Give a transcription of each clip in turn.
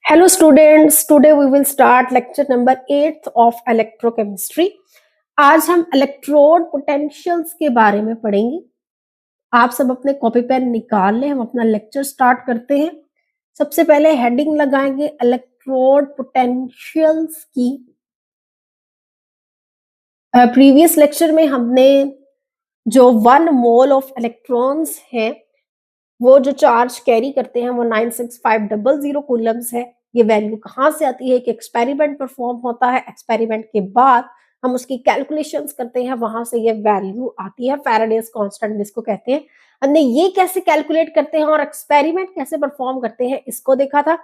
Hello students, today we will start lecture number 8 of electrochemistry. आज हम electrode potentials के बारे में पढ़ेंगे। आप सब अपने कॉपी पेन निकाल लें, हम अपना लेक्चर स्टार्ट करते हैं। सबसे पहले हेडिंग लगाएंगे इलेक्ट्रोड पोटेंशियल्स की। प्रीवियस लेक्चर में हमने जो 1 मोल ऑफ इलेक्ट्रॉन्स है वो जो चार्ज कैरी करते हैं वो 96500 कूलम्स है। ये वैल्यू कहाँ से आती है? एक एक्सपेरिमेंट परफॉर्म होता है, एक्सपेरिमेंट के बाद हम उसकी कैलकुलेशंस करते हैं, वहां से ये वैल्यू आती है फैराडेज कांस्टेंट जिसको कहते हैं। हमने ये कैसे कैलकुलेट करते हैं और एक्सपेरिमेंट कैसे परफॉर्म करते हैं इसको देखा था।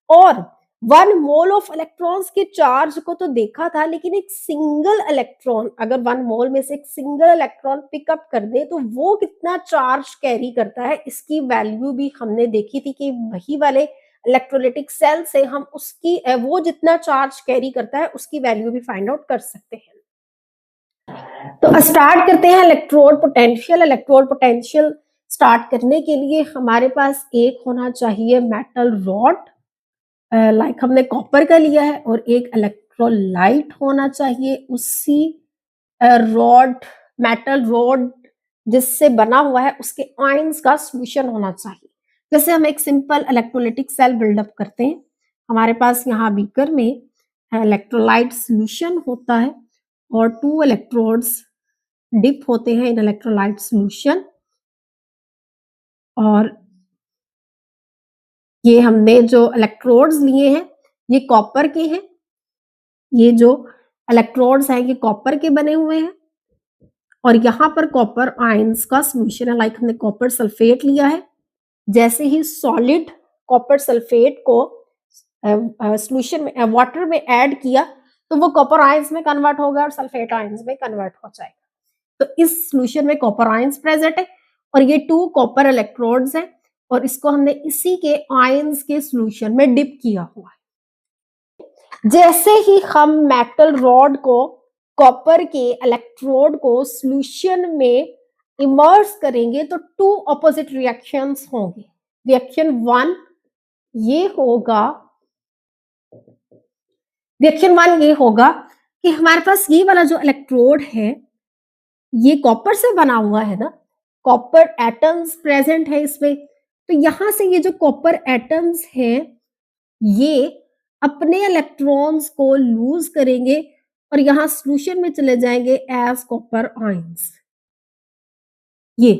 और 1 मोल ऑफ इलेक्ट्रॉन्स के चार्ज को तो देखा था, लेकिन एक सिंगल इलेक्ट्रॉन अगर 1 मोल में से एक सिंगल इलेक्ट्रॉन पिकअप कर दे तो वो कितना चार्ज कैरी करता है इसकी वैल्यू भी हमने देखी थी कि वही वाले इलेक्ट्रोलाइटिक सेल से हम उसकी वो जितना चार्ज कैरी करता है उसकी वैल्यू भी फाइंड आउट कर सकते हैं। तो स्टार्ट करते हैं electrode potential. Electrode potential start करने के लिए हमारे पास एक होना चाहिए मेटल रॉड, लाइक हमने कॉपर का लिया है, और एक इलेक्ट्रोलाइट होना चाहिए उसी रॉड, मेटल रॉड जिससे बना हुआ है उसके आयंस का सॉल्यूशन होना चाहिए। जैसे हम एक सिंपल इलेक्ट्रोलाइटिक सेल बिल्डअप करते हैं, हमारे पास यहाँ बीकर में इलेक्ट्रोलाइट सॉल्यूशन होता है और 2 इलेक्ट्रोड्स डिप होते हैं इन इलेक्ट्रोलाइट सॉल्यूशन। और ये हमने जो इलेक्ट्रोड्स लिए हैं ये कॉपर के हैं, ये जो इलेक्ट्रोड्स हैं ये कॉपर के बने हुए हैं और यहाँ पर कॉपर आयंस का सॉल्यूशन है, लाइक हमने कॉपर सल्फेट लिया है। जैसे ही सॉलिड कॉपर सल्फेट को सॉल्यूशन में वाटर में ऐड किया तो वो कॉपर आयंस में कन्वर्ट होगा और सल्फेट आयंस में कन्वर्ट हो जाएगा। तो इस सॉल्यूशन में कॉपर आयंस प्रेजेंट है और ये 2 कॉपर इलेक्ट्रोड्स हैं और इसको हमने इसी के आयंस के सॉल्यूशन में डिप किया हुआ है। जैसे ही हम मेटल रॉड को, कॉपर के इलेक्ट्रोड को सॉल्यूशन में इमर्स करेंगे तो 2 ऑपोजिट रिएक्शंस होंगे। रिएक्शन 1 ये होगा, रिएक्शन 1 ये होगा कि हमारे पास ये वाला जो इलेक्ट्रोड है ये कॉपर से बना हुआ है ना, कॉपर एटम्स प्रेजेंट है इसमें। तो यहां से ये जो कॉपर एटम्स हैं ये अपने इलेक्ट्रॉन्स को लूज करेंगे और यहां सॉल्यूशन में चले जाएंगे एज कॉपर आयंस। ये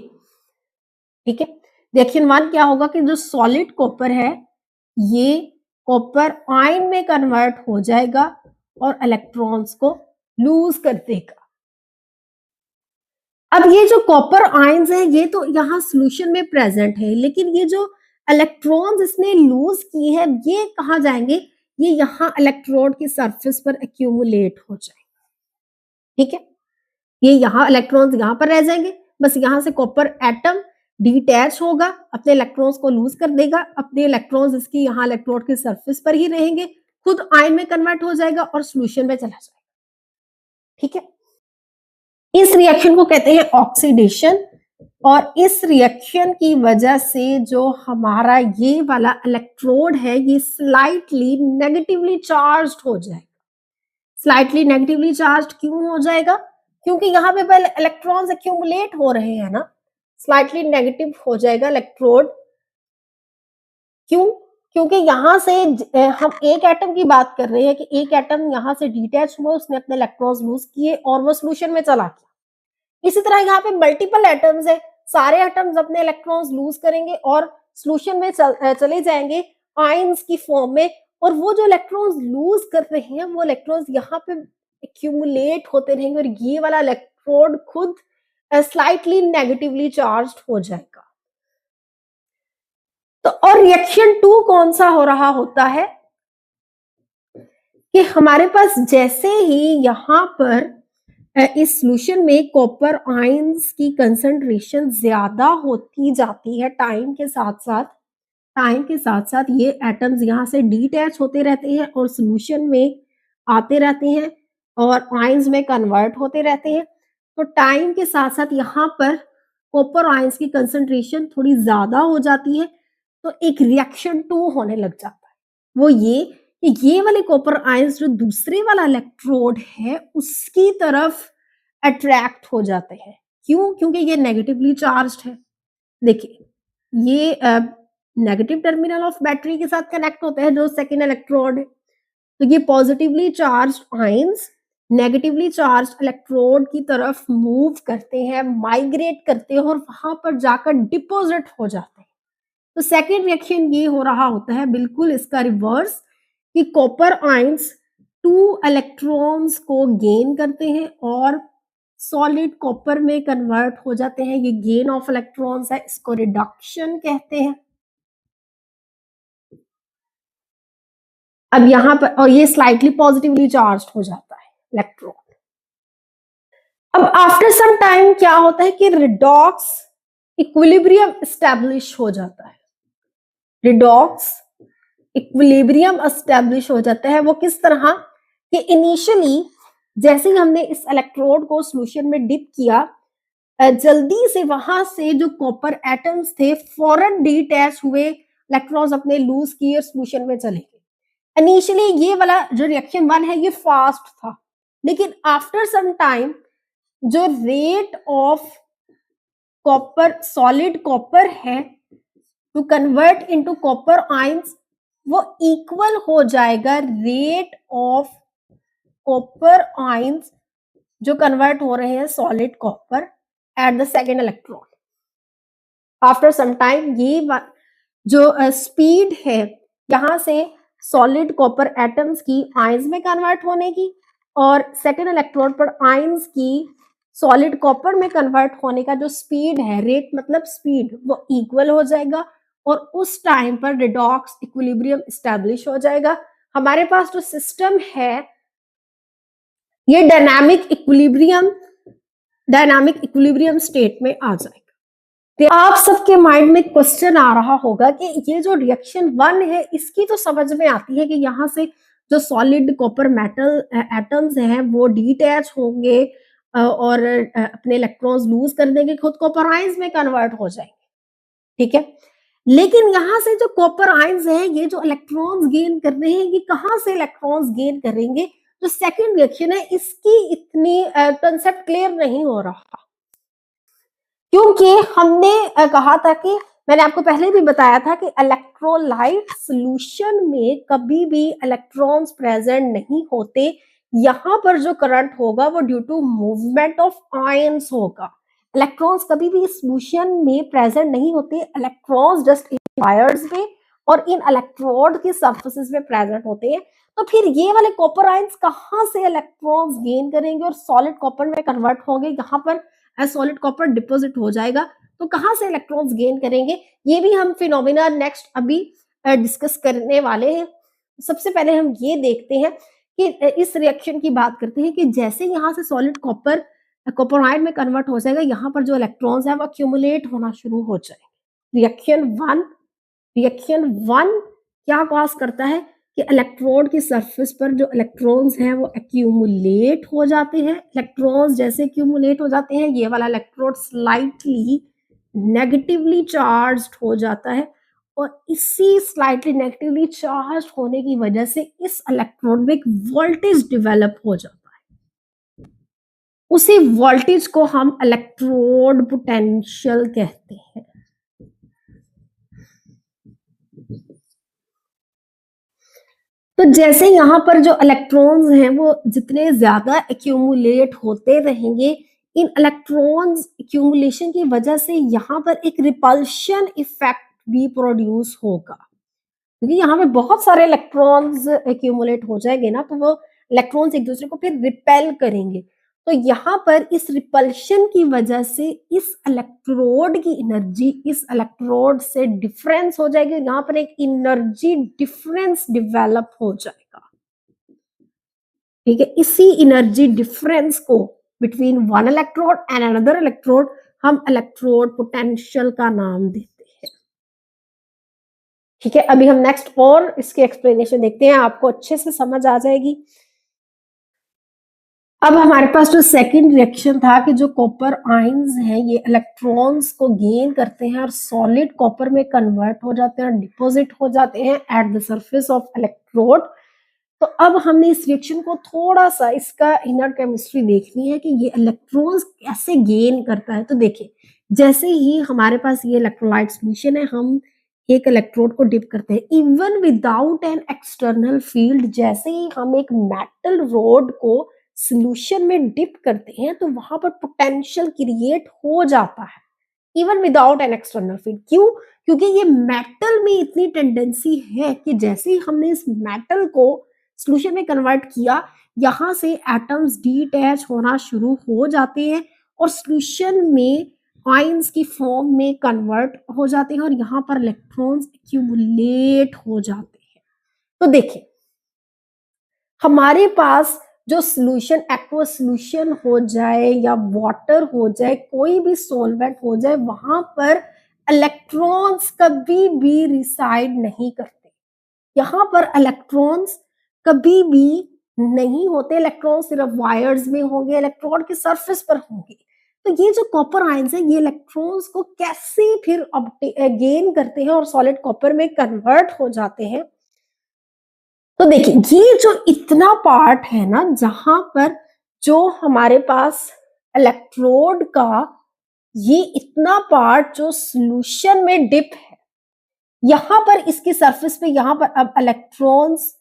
ठीक है। रिएक्शन 1 क्या होगा कि जो सॉलिड कॉपर है ये कॉपर आयन में कन्वर्ट हो जाएगा और इलेक्ट्रॉन्स को लूज कर देगा। अब ये जो कॉपर आयंस है ये तो यहाँ सॉल्यूशन में प्रेजेंट है, लेकिन ये जो इलेक्ट्रॉन्स इसने लूज किए हैं ये कहाँ जाएंगे? ये यहाँ इलेक्ट्रोड की सरफेस पर एक्यूमुलेट हो जाएंगे। ठीक है, ये यहाँ इलेक्ट्रॉन्स यहाँ पर रह जाएंगे, बस यहाँ से कॉपर एटम डिटैच होगा, अपने इलेक्ट्रॉन्स को लूज कर देगा, अपने इलेक्ट्रॉन्स इसकी यहाँ इलेक्ट्रोड की सरफेस पर ही रहेंगे, खुद आयन में कन्वर्ट हो जाएगा और सॉल्यूशन में चला जाएगा। ठीक है, इस रिएक्शन को कहते हैं ऑक्सीडेशन। और इस रिएक्शन की वजह से जो हमारा ये वाला इलेक्ट्रोड है ये स्लाइटली नेगेटिवली चार्ज्ड हो जाएगा। स्लाइटली नेगेटिवली चार्ज्ड क्यों हो जाएगा? क्योंकि यहाँ पे पहले इलेक्ट्रॉन्स एक्यूमुलेट हो रहे हैं ना, स्लाइटली नेगेटिव हो जाएगा इलेक्ट्रोड। क्यों? क्योंकि यहाँ से हम एक एटम की बात कर रहे हैं कि एक एटम यहाँ से डिटैच हुआ, उसने अपने इलेक्ट्रॉन्स लूज किए और वो सॉल्यूशन में चला गया। इसी तरह यहाँ पे मल्टीपल एटम्स है, सारे एटम्स अपने इलेक्ट्रॉन्स लूज करेंगे और सॉल्यूशन में चले जाएंगे आयंस की फॉर्म में, और वो जो इलेक्ट्रॉन्स लूज कर रहे हैं वो इलेक्ट्रॉन्स यहाँ पे एक्यूमुलेट होते रहेंगे और ये वाला इलेक्ट्रोड खुद स्लाइटली नेगेटिवली चार्ज्ड हो जाएगा। तो और रिएक्शन 2 कौन सा हो रहा होता है कि हमारे पास जैसे ही यहाँ पर इस सॉल्यूशन में कॉपर आयंस की कंसंट्रेशन ज्यादा होती जाती है टाइम के साथ साथ, टाइम के साथ साथ ये एटम्स यहाँ से डिटैच होते रहते हैं और सॉल्यूशन में आते रहते हैं और आयंस में कन्वर्ट होते रहते हैं। तो टाइम के साथ साथ यहाँ पर कॉपर आयंस की कंसंट्रेशन थोड़ी ज्यादा हो जाती है, तो एक रिएक्शन 2 होने लग जाता है। वो ये कि ये वाले कॉपर आयंस जो दूसरे वाला इलेक्ट्रोड है उसकी तरफ अट्रैक्ट हो जाते हैं। क्यों? क्योंकि ये नेगेटिवली चार्ज्ड है। देखिए, ये नेगेटिव टर्मिनल ऑफ बैटरी के साथ कनेक्ट होते हैं जो सेकंड इलेक्ट्रोड है। तो ये positively charged ions negatively charged electrode की तरफ मूव करते हैं, माइग्रेट करते हैं और वहां पर जाकर डिपॉजिट हो जाते हैं। तो सेकेंड रिएक्शन ये हो रहा होता है बिल्कुल इसका रिवर्स कि कॉपर आयंस 2 इलेक्ट्रॉन्स को गेन करते हैं और सॉलिड कॉपर में कन्वर्ट हो जाते हैं। ये गेन ऑफ इलेक्ट्रॉन्स है, इसको रिडक्शन कहते हैं। अब यहाँ पर और ये स्लाइटली पॉजिटिवली चार्ज्ड हो जाता है इलेक्ट्रॉन। अब आफ्टर सम टाइम क्या होता है कि रिडॉक्स इक्विलिब्रियम एस्टैब्लिश हो जाता है। रिडॉक्स इक्विलिब्रियम एस्टैब्लिश हो जाता है। वो किस तरह कि इनिशियली जैसे ही हमने इस इलेक्ट्रोड को सॉल्यूशन में डिप किया, जल्दी से वहां से जो कॉपर एटम्स थे फौरन डिटैच हुए, इलेक्ट्रॉन्स अपने लूज किए, सॉल्यूशन में चले गए। इनिशियली ये वाला जो रिएक्शन 1 है ये फास्ट था, लेकिन आफ्टर सम टाइम जो rate of copper solid copper है to convert into copper ions वो इक्वल हो जाएगा रेट ऑफ कॉपर आयंस जो कन्वर्ट हो रहे हैं solid copper at the second electron. After some time ये जो स्पीड है यहां से सॉलिड कॉपर एटम्स की आयंस में कन्वर्ट होने की और सेकेंड इलेक्ट्रोड पर आयंस की सॉलिड कॉपर में कन्वर्ट होने का जो स्पीड है, रेट मतलब स्पीड, वो इक्वल हो जाएगा और उस टाइम पर रिडॉक्स इक्विलिब्रियम एस्टैब्लिश हो जाएगा। हमारे पास जो सिस्टम है ये डायनामिक इक्विलिब्रियम स्टेट में आ जाएगा। तो आप सबके माइंड में क्वेश्चन आ रहा होगा कि ये जो रिएक्शन 1 है इसकी तो समझ में आती है कि यहाँ से जो सॉलिड कॉपर मेटल एटम्स हैं वो डिटैच होंगे और अपने इलेक्ट्रॉन्स लूज कर देंगे, खुद कॉपर आयंस में कन्वर्ट हो जाएंगे, ठीक है। लेकिन यहाँ से जो कॉपर आयंस हैं ये जो इलेक्ट्रॉन्स गेन कर रहे हैं ये कहाँ से इलेक्ट्रॉन्स गेन करेंगे? जो सेकेंड रिएक्शन है इसकी इतनी कंसेप्ट क्लियर नहीं हो रहा, क्योंकि हमने कहा था कि मैंने आपको पहले भी बताया था कि इलेक्ट्रोलाइट सॉल्यूशन में कभी भी इलेक्ट्रॉन्स प्रेजेंट नहीं होते। यहाँ पर जो करंट होगा वो due to movement of ions होगा। इलेक्ट्रॉन्स कभी भी सॉल्यूशन में प्रेजेंट नहीं होते, इलेक्ट्रॉन्स जस्ट इन वायर्स में और इन इलेक्ट्रोड के सरफेसेस में प्रेजेंट होते हैं। तो फिर ये वाले कॉपर आयंस कहाँ से इलेक्ट्रॉन्स गेन करेंगे और सॉलिड कॉपर में कन्वर्ट होंगे, यहाँ पर सॉलिड कॉपर डिपॉजिट हो जाएगा, तो कहां से इलेक्ट्रॉन्स गेन करेंगे? ये भी हम फिनोमिना नेक्स्ट अभी डिस्कस करने वाले हैं। सबसे पहले हम ये देखते हैं कि इस रिएक्शन की बात करते हैं कि जैसे यहाँ से सॉलिड कॉपर कॉपर आयन में कन्वर्ट हो जाएगा, यहाँ पर जो इलेक्ट्रॉन्स है वो अक्यूमुलेट होना शुरू हो जाएंगे। रिएक्शन वन क्या कॉज करता है कि इलेक्ट्रोड की सरफेस पर जो इलेक्ट्रॉन्स हैं वो एक्यूमुलेट हो जाते हैं। इलेक्ट्रॉन्स जैसे एक्यूमुलेट हो जाते हैं ये वाला इलेक्ट्रोड स्लाइटली नेगेटिवली चार्ज्ड हो जाता है और इसी स्लाइटली नेगेटिवली चार्ज होने की वजह से इस इलेक्ट्रोड में एक वोल्टेज डेवलप हो जाता है। उसी वोल्टेज को हम इलेक्ट्रोड पोटेंशियल कहते हैं। तो जैसे यहाँ पर जो इलेक्ट्रॉन्स हैं वो जितने ज्यादा एक्यूमुलेट होते रहेंगे, इन इलेक्ट्रॉन्स एक्यूमुलेशन की वजह से यहाँ पर एक रिपल्शन इफेक्ट भी प्रोड्यूस होगा, क्योंकि यहाँ पे बहुत सारे इलेक्ट्रॉन्स एक्यूमुलेट हो जाएंगे ना, तो वो इलेक्ट्रॉन्स एक दूसरे को फिर रिपेल करेंगे। तो यहाँ पर इस रिपल्शन की वजह से इस इलेक्ट्रोड की एनर्जी इस इलेक्ट्रोड से डिफरेंस हो जाएगी, यहाँ पर एक एनर्जी डिफरेंस डेवलप हो जाएगा, ठीक है। इसी एनर्जी डिफरेंस को between one electrode and another electrode हम इलेक्ट्रोड पोटेंशियल का नाम देते हैं, ठीक है। अभी हम नेक्स्ट और इसकी एक्सप्लेनेशन देखते हैं, आपको अच्छे से समझ आ जाएगी। अब हमारे पास जो सेकंड रिएक्शन था कि जो कॉपर आयंस हैं ये इलेक्ट्रॉन्स को गेन करते हैं और सॉलिड कॉपर में कन्वर्ट हो जाते हैं, डिपॉजिट हो जाते हैं at the surface of electrode. तो अब हमने इस रिएक्शन को थोड़ा सा इसका इनर केमिस्ट्री देखनी है कि ये इलेक्ट्रॉन्स कैसे गेन करता है। तो देखिए, जैसे ही हमारे पास ये इलेक्ट्रोलाइट सॉल्यूशन है, हम एक इलेक्ट्रोड को डिप करते हैं even without an external field. जैसे ही हम एक मेटल रोड को सॉल्यूशन में डिप करते हैं तो वहां पर पोटेंशियल क्रिएट हो जाता है even without an external field. क्यों? क्योंकि ये मेटल में इतनी टेंडेंसी है कि जैसे ही हमने इस मेटल को सॉल्यूशन में कन्वर्ट किया, यहाँ से एटम्स डीटैच होना शुरू हो जाते हैं और सॉल्यूशन में आयंस की फॉर्म में कन्वर्ट हो जाते हैं और यहाँ पर इलेक्ट्रॉन्स एक्यूमुलेट हो जाते हैं। तो देखिए, हमारे पास जो सॉल्यूशन एक्वा सॉल्यूशन हो जाए या वाटर हो जाए, कोई भी सॉल्वेंट हो जाए, वहां पर इलेक्ट्रॉन्स कभी भी रिसाइड नहीं करते। यहाँ पर इलेक्ट्रॉन्स कभी भी नहीं होते। इलेक्ट्रॉन सिर्फ वायर्स में होंगे, इलेक्ट्रोड के सरफेस पर होंगे। तो ये जो कॉपर आयंस है ये इलेक्ट्रॉन्स को कैसे फिर गेन करते हैं और सॉलिड कॉपर में कन्वर्ट हो जाते हैं। तो देखिए, ये जो इतना पार्ट है ना जहां पर जो हमारे पास इलेक्ट्रोड का ये इतना पार्ट जो सॉल्यूशन में डिप है, यहां पर इसकी सरफेस पे यहां पर अब इलेक्ट्रॉन्स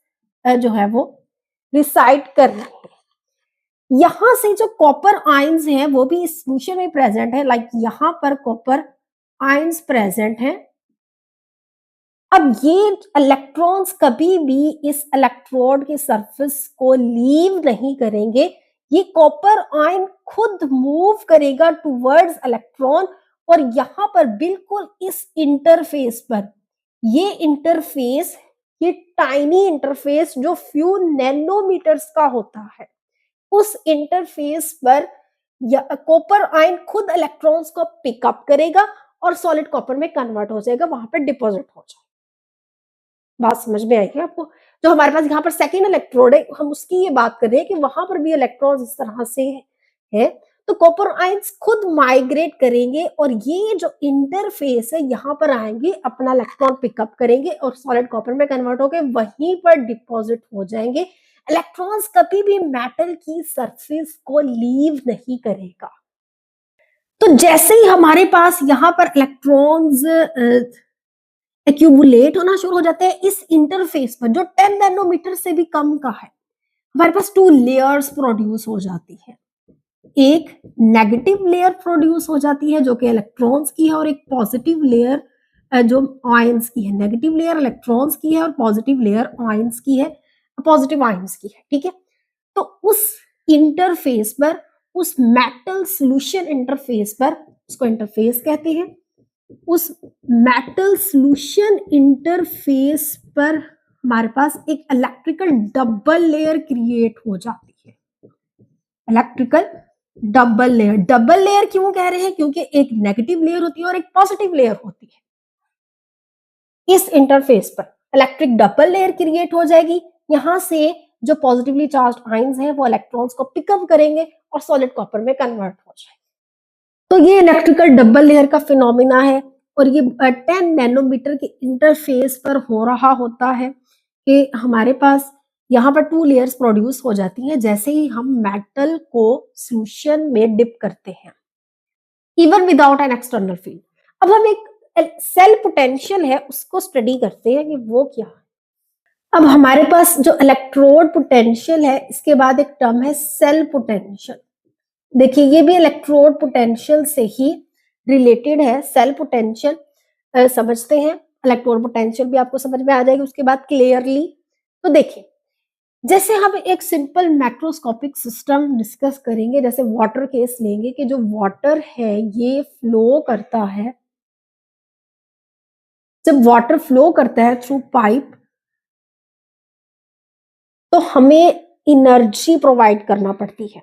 जो है वो रिसाइड कर रहे हैं। यहां से जो कॉपर आयंस हैं वो भी इस सॉल्यूशन में प्रेजेंट है। लाइक यहां पर कॉपर आयंस प्रेजेंट है। अब ये इलेक्ट्रॉन्स कभी भी इस इलेक्ट्रोड के सरफेस को लीव नहीं करेंगे। ये कॉपर आयन खुद मूव करेगा टुवर्ड्स इलेक्ट्रॉन और यहां पर बिल्कुल इस इंटरफेस पर ये इंटरफेस, ये टाइनी इंटरफेस जो फ्यू नैनोमीटर्स का होता है, उस इंटरफेस पर कॉपर आयन खुद इलेक्ट्रॉन्स को पिकअप करेगा और सॉलिड कॉपर में कन्वर्ट हो जाएगा, वहां पर डिपॉजिट हो जाएगा। बात समझ में आई क्या आपको? जो हमारे पास यहाँ पर सेकेंड इलेक्ट्रोड है, हम उसकी ये बात कर रहे हैं कि वहां पर भी इलेक्ट्रॉन्स इस तरह से है। तो कॉपर आयंस खुद माइग्रेट करेंगे और ये जो इंटरफेस है यहाँ पर आएंगे, अपना इलेक्ट्रॉन पिकअप करेंगे और सॉलिड कॉपर में कन्वर्ट होकर वहीं पर डिपॉजिट हो जाएंगे। इलेक्ट्रॉन्स कभी भी मेटल की सरफेस को लीव नहीं करेगा। तो जैसे ही हमारे पास यहाँ पर इलेक्ट्रॉन्स एक्यूमुलेट होना शुरू हो जाते हैं इस इंटरफेस पर जो 10 नैनोमीटर से भी कम का है, हमारे पास 2 लेयर्स प्रोड्यूस हो जाती है। एक नेगेटिव लेयर प्रोड्यूस हो जाती है जो कि इलेक्ट्रॉन्स की है और एक पॉजिटिव लेयर जो आयंस की है। नेगेटिव लेयर इलेक्ट्रॉन्स की है और पॉजिटिव लेयर आयंस की है, पॉजिटिव आयंस की है। ठीक है, तो उस इंटरफेस पर, उस मेटल सॉल्यूशन इंटरफेस पर, उसको इंटरफेस कहते हैं, उस मेटल सॉल्यूशन इंटरफेस पर हमारे पास एक इलेक्ट्रिकल डबल लेयर क्रिएट हो जाती है। Electrical double layer. Double layer क्यों कह रहे हैं? क्योंकि एक नेगेटिव लेयर होती है और एक पॉजिटिव लेयर होती है। इस इंटरफेस पर इलेक्ट्रिक डबल लेयर क्रिएट हो जाएगी। यहां से जो पॉजिटिवली चार्ज्ड आयंस हैं वो इलेक्ट्रॉन्स को पिकअप करेंगे और सॉलिड कॉपर में कन्वर्ट हो जाएंगे। तो ये इलेक्ट्रिकल डबल लेयर का फिनोमिना है और ये 10 नैनोमीटर के इंटरफेस पर हो रहा होता है कि हमारे पास यहाँ पर 2 लेयर्स प्रोड्यूस हो जाती हैं जैसे ही हम मेटल को सॉल्यूशन में डिप करते हैं even without an external field. अब हम एक सेल पोटेंशियल है उसको स्टडी करते हैं कि वो क्या है। अब हमारे पास जो इलेक्ट्रोड पोटेंशियल है इसके बाद एक टर्म है सेल पोटेंशियल। देखिए, ये भी इलेक्ट्रोड पोटेंशियल से ही रिलेटेड है। सेल पोटेंशियल समझते हैं, इलेक्ट्रोड पोटेंशियल भी आपको समझ में आ जाएगी उसके बाद क्लियरली। तो देखिए, जैसे हम एक सिंपल मैक्रोस्कोपिक सिस्टम डिस्कस करेंगे, जैसे वाटर केस लेंगे कि जो वाटर है ये फ्लो करता है। जब वाटर फ्लो करता है थ्रू पाइप तो हमें एनर्जी प्रोवाइड करना पड़ती है।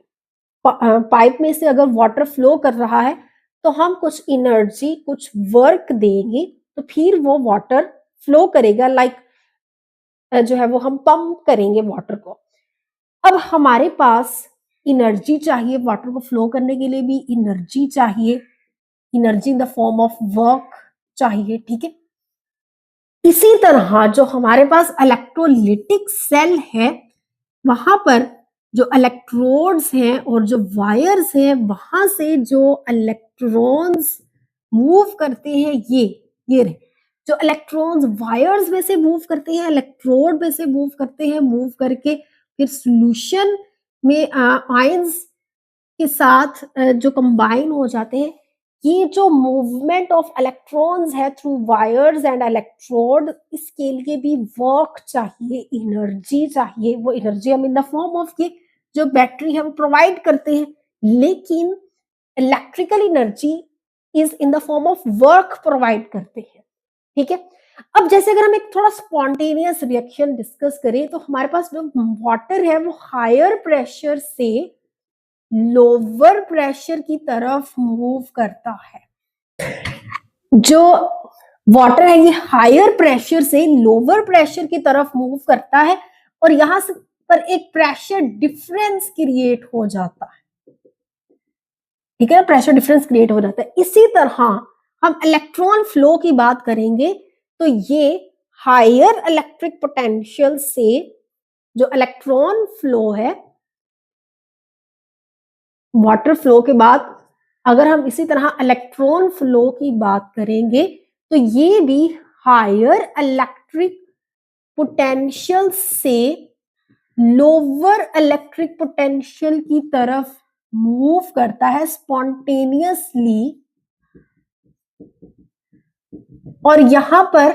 पाइप में से अगर वाटर फ्लो कर रहा है तो हम कुछ एनर्जी, कुछ वर्क देंगे तो फिर वो वाटर फ्लो करेगा। लाइक जो है वो हम पंप करेंगे वाटर को। अब हमारे पास एनर्जी चाहिए, वाटर को फ्लो करने के लिए भी एनर्जी चाहिए, energy in the form of work चाहिए, ठीक है। इसी तरह जो हमारे पास इलेक्ट्रोलिटिक सेल है, वहां पर जो इलेक्ट्रोड्स हैं और जो वायर्स हैं, वहां से जो इलेक्ट्रॉन्स मूव करते हैं, ये रहे जो इलेक्ट्रॉन्स वायर्स में से मूव करते हैं, इलेक्ट्रोड में से मूव करते हैं, मूव करके फिर सॉल्यूशन में आयंस के साथ जो कंबाइन हो जाते हैं। ये जो मूवमेंट ऑफ इलेक्ट्रॉन्स है थ्रू वायर्स एंड इलेक्ट्रोड, इसके लिए भी वर्क चाहिए, एनर्जी चाहिए। वो एनर्जी हम इन द फॉर्म ऑफ ये जो बैटरी है वो प्रोवाइड करते हैं, लेकिन electrical energy is in the form of work provide करते हैं, ठीक है। अब जैसे अगर हम एक थोड़ा स्पॉन्टेनियस रिएक्शन डिस्कस करें, तो हमारे पास जो वाटर है वो हायर प्रेशर से लोअर प्रेशर की तरफ मूव करता है। जो वाटर है ये हायर प्रेशर से लोअर प्रेशर की तरफ मूव करता है, और यहां से पर एक प्रेशर डिफरेंस क्रिएट हो जाता है, ठीक है, प्रेशर डिफरेंस क्रिएट हो जाता है। इसी तरह हम इलेक्ट्रॉन फ्लो की बात करेंगे, तो ये हायर इलेक्ट्रिक पोटेंशियल से जो इलेक्ट्रॉन फ्लो है, वाटर फ्लो के बाद अगर हम इसी तरह इलेक्ट्रॉन फ्लो की बात करेंगे, तो ये भी हायर इलेक्ट्रिक पोटेंशियल से लोअर इलेक्ट्रिक पोटेंशियल की तरफ मूव करता है स्पॉन्टेनियसली, और यहां पर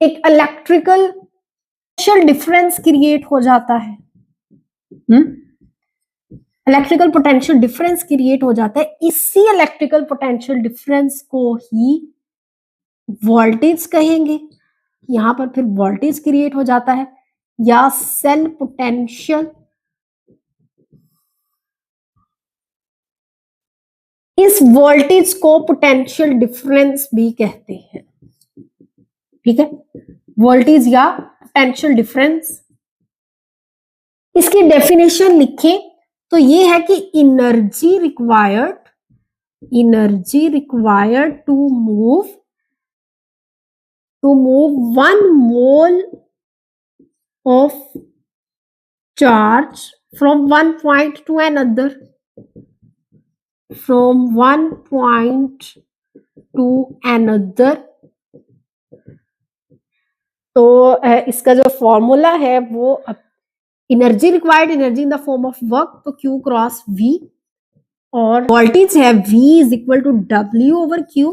एक इलेक्ट्रिकल डिफरेंस क्रिएट हो जाता है। इलेक्ट्रिकल पोटेंशियल डिफरेंस क्रिएट हो जाता है। इसी इलेक्ट्रिकल पोटेंशियल डिफरेंस को ही वोल्टेज कहेंगे। यहां पर फिर वोल्टेज क्रिएट हो जाता है, या सेल पोटेंशियल। इस वोल्टेज को पोटेंशियल डिफरेंस भी कहते हैं, ठीक है, वोल्टेज या पोटेंशियल डिफरेंस। इसकी डेफिनेशन लिखें तो ये है कि energy required to move 1 mole of charge from one point to another, तो इसका जो फॉर्मूला है वो energy required, energy in the form of work, तो Q क्रॉस V, और वोल्टेज है V is equal to W over Q,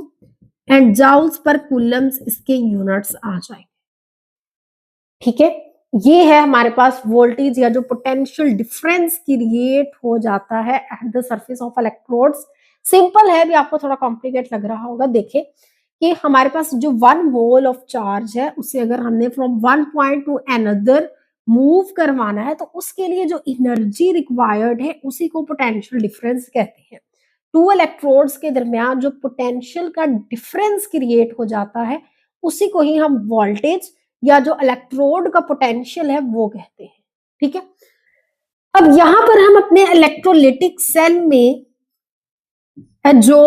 and joules per coulombs इसके units आ जाएंगे, ठीक है। ये है हमारे पास वोल्टेज या जो पोटेंशियल डिफरेंस क्रिएट हो जाता है at the surface of electrodes. Simple है, भी आपको थोड़ा कॉम्प्लिकेट लग रहा होगा। देखिए कि हमारे पास जो 1 मोल ऑफ चार्ज है, उसे अगर हमने from one point two another move करवाना है, तो उसके लिए जो एनर्जी रिक्वायर्ड है उसी को पोटेंशियल डिफरेंस कहते हैं। टू इलेक्ट्रोड्स के दरमियान जो पोटेंशियल का डिफरेंस क्रिएट हो जाता है, उसी को ही हम वोल्टेज या जो इलेक्ट्रोड का पोटेंशियल है वो कहते हैं, ठीक है। अब यहां पर हम अपने इलेक्ट्रोलिटिक सेल में जो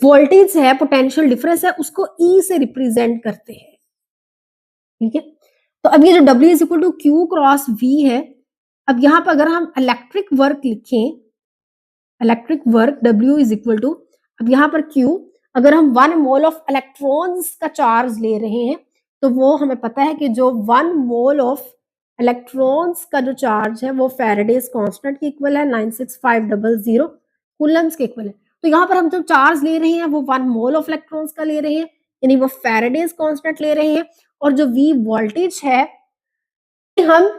वोल्टेज है, पोटेंशियल डिफरेंस है, उसको E से रिप्रेजेंट करते हैं, ठीक है। तो अब ये जो W is equal to Q cross V है, अब यहां पर अगर हम इलेक्ट्रिक वर्क लिखें, electric work W is equal to, अब यहां पर Q, अगर हम 1 मोल ऑफ इलेक्ट्रॉन्स का चार्ज ले रहे हैं, तो वो हमें पता है कि जो 1 मोल ऑफ इलेक्ट्रॉन्स का जो चार्ज है वो फैराडेज कांस्टेंट के इक्वल है, 96500 कूलम्स के इक्वल है। तो यहाँ पर हम जो चार्ज ले रहे हैं वो 1 मोल ऑफ इलेक्ट्रॉन्स का ले रहे हैं, यानी वो फैराडेज कांस्टेंट ले रहे हैं, और जो V वोल्टेज है, हम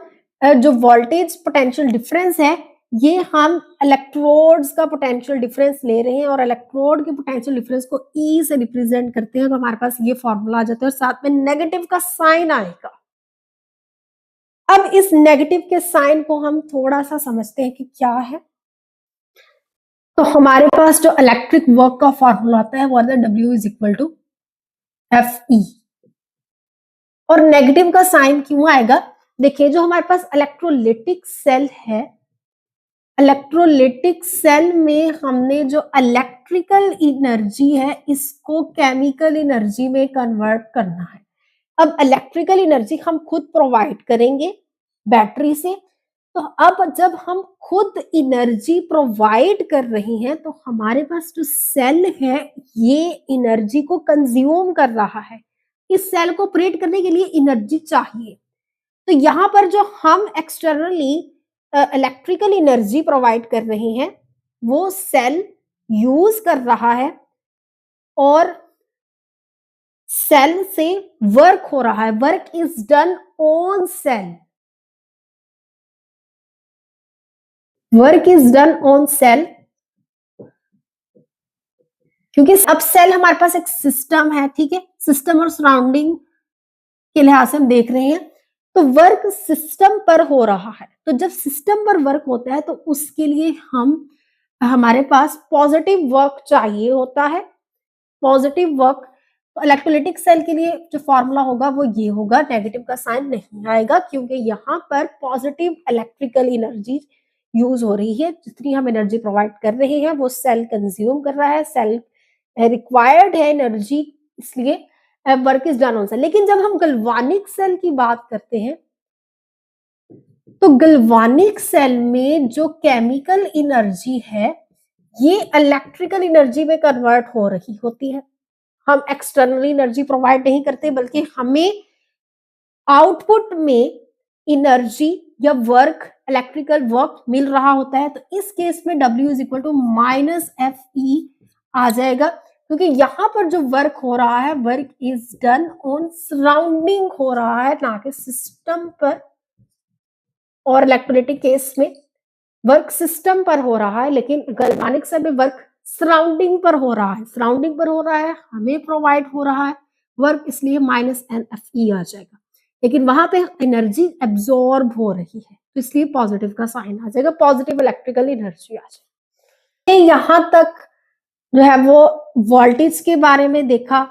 जो वोल्टेज पोटेंशियल डिफरेंस है, ये हम इलेक्ट्रोड्स का पोटेंशियल डिफरेंस ले रहे हैं, और इलेक्ट्रोड के पोटेंशियल डिफरेंस को E से रिप्रेजेंट करते हैं। तो हमारे पास ये फॉर्मूला आ जाता है, और साथ में नेगेटिव का साइन आएगा। अब इस नेगेटिव के साइन को हम थोड़ा सा समझते हैं कि क्या है। तो हमारे पास जो इलेक्ट्रिक वर्क का फॉर्मूला आता है वो आता है W is equal to FE, और नेगेटिव का साइन क्यों आएगा? देखिए, जो हमारे पास इलेक्ट्रोलिटिक सेल है, इलेक्ट्रोलिटिक सेल में हमने जो इलेक्ट्रिकल एनर्जी है इसको केमिकल एनर्जी में कन्वर्ट करना है। अब इलेक्ट्रिकल एनर्जी हम खुद प्रोवाइड करेंगे बैटरी से, तो अब जब हम खुद एनर्जी प्रोवाइड कर रही हैं तो हमारे पास जो सेल है ये एनर्जी को कंज्यूम कर रहा है। इस सेल को ऑपरेट करने के लिए एनर्जी चाहिए, तो यहाँ पर जो हम एक्सटर्नली इलेक्ट्रिकल एनर्जी प्रोवाइड कर रहे हैं वो सेल यूज कर रहा है और सेल से वर्क हो रहा है। Work is done on sale, work is done on sale, क्योंकि अब सेल हमारे पास एक सिस्टम है, ठीक है, सिस्टम और सराउंडिंग के लिहाज से हम देख रहे हैं, तो वर्क सिस्टम पर हो रहा है। तो जब सिस्टम पर वर्क होता है तो उसके लिए हमारे पास पॉजिटिव वर्क चाहिए होता है। पॉजिटिव वर्क, तो इलेक्ट्रोलिटिक सेल के लिए जो फॉर्मूला होगा वो ये होगा, नेगेटिव का साइन नहीं आएगा क्योंकि यहाँ पर पॉजिटिव इलेक्ट्रिकल एनर्जी यूज हो रही है। जितनी हम एनर्जी प्रोवाइड कर रहे हैं वो सेल कंज्यूम कर रहा है, सेल रिक्वायर्ड है एनर्जी, इसलिए work is done on sale. लेकिन जब हम गल्वानिक सेल की बात करते हैं तो गल्वानिक सेल में जो केमिकल एनर्जी है ये इलेक्ट्रिकल एनर्जी में कन्वर्ट हो रही होती है। हम एक्सटर्नली एनर्जी प्रोवाइड नहीं करते बल्कि हमें आउटपुट में एनर्जी या वर्क, इलेक्ट्रिकल वर्क मिल रहा होता है। तो इस केस में W is equal to minus F E आ जाएगा, क्योंकि यहाँ पर जो वर्क हो रहा है work is done on surrounding हो रहा है, ना कि सिस्टम पर। और इलेक्ट्रोलिटिक केस में वर्क सिस्टम पर हो रहा है, लेकिन गल्वानिक सेल में वर्क सराउंडिंग पर हो रहा है। सराउंडिंग पर हो रहा है, हमें प्रोवाइड हो रहा है वर्क, इसलिए माइनस एन एफ ई आ जाएगा। लेकिन वहां पे एनर्जी एब्जॉर्ब हो रही है तो इसलिए पॉजिटिव का साइन आ जाएगा, पॉजिटिव इलेक्ट्रिकल एनर्जी आ जाएगी। यहां तक जो है वो वोल्टेज के बारे में देखा।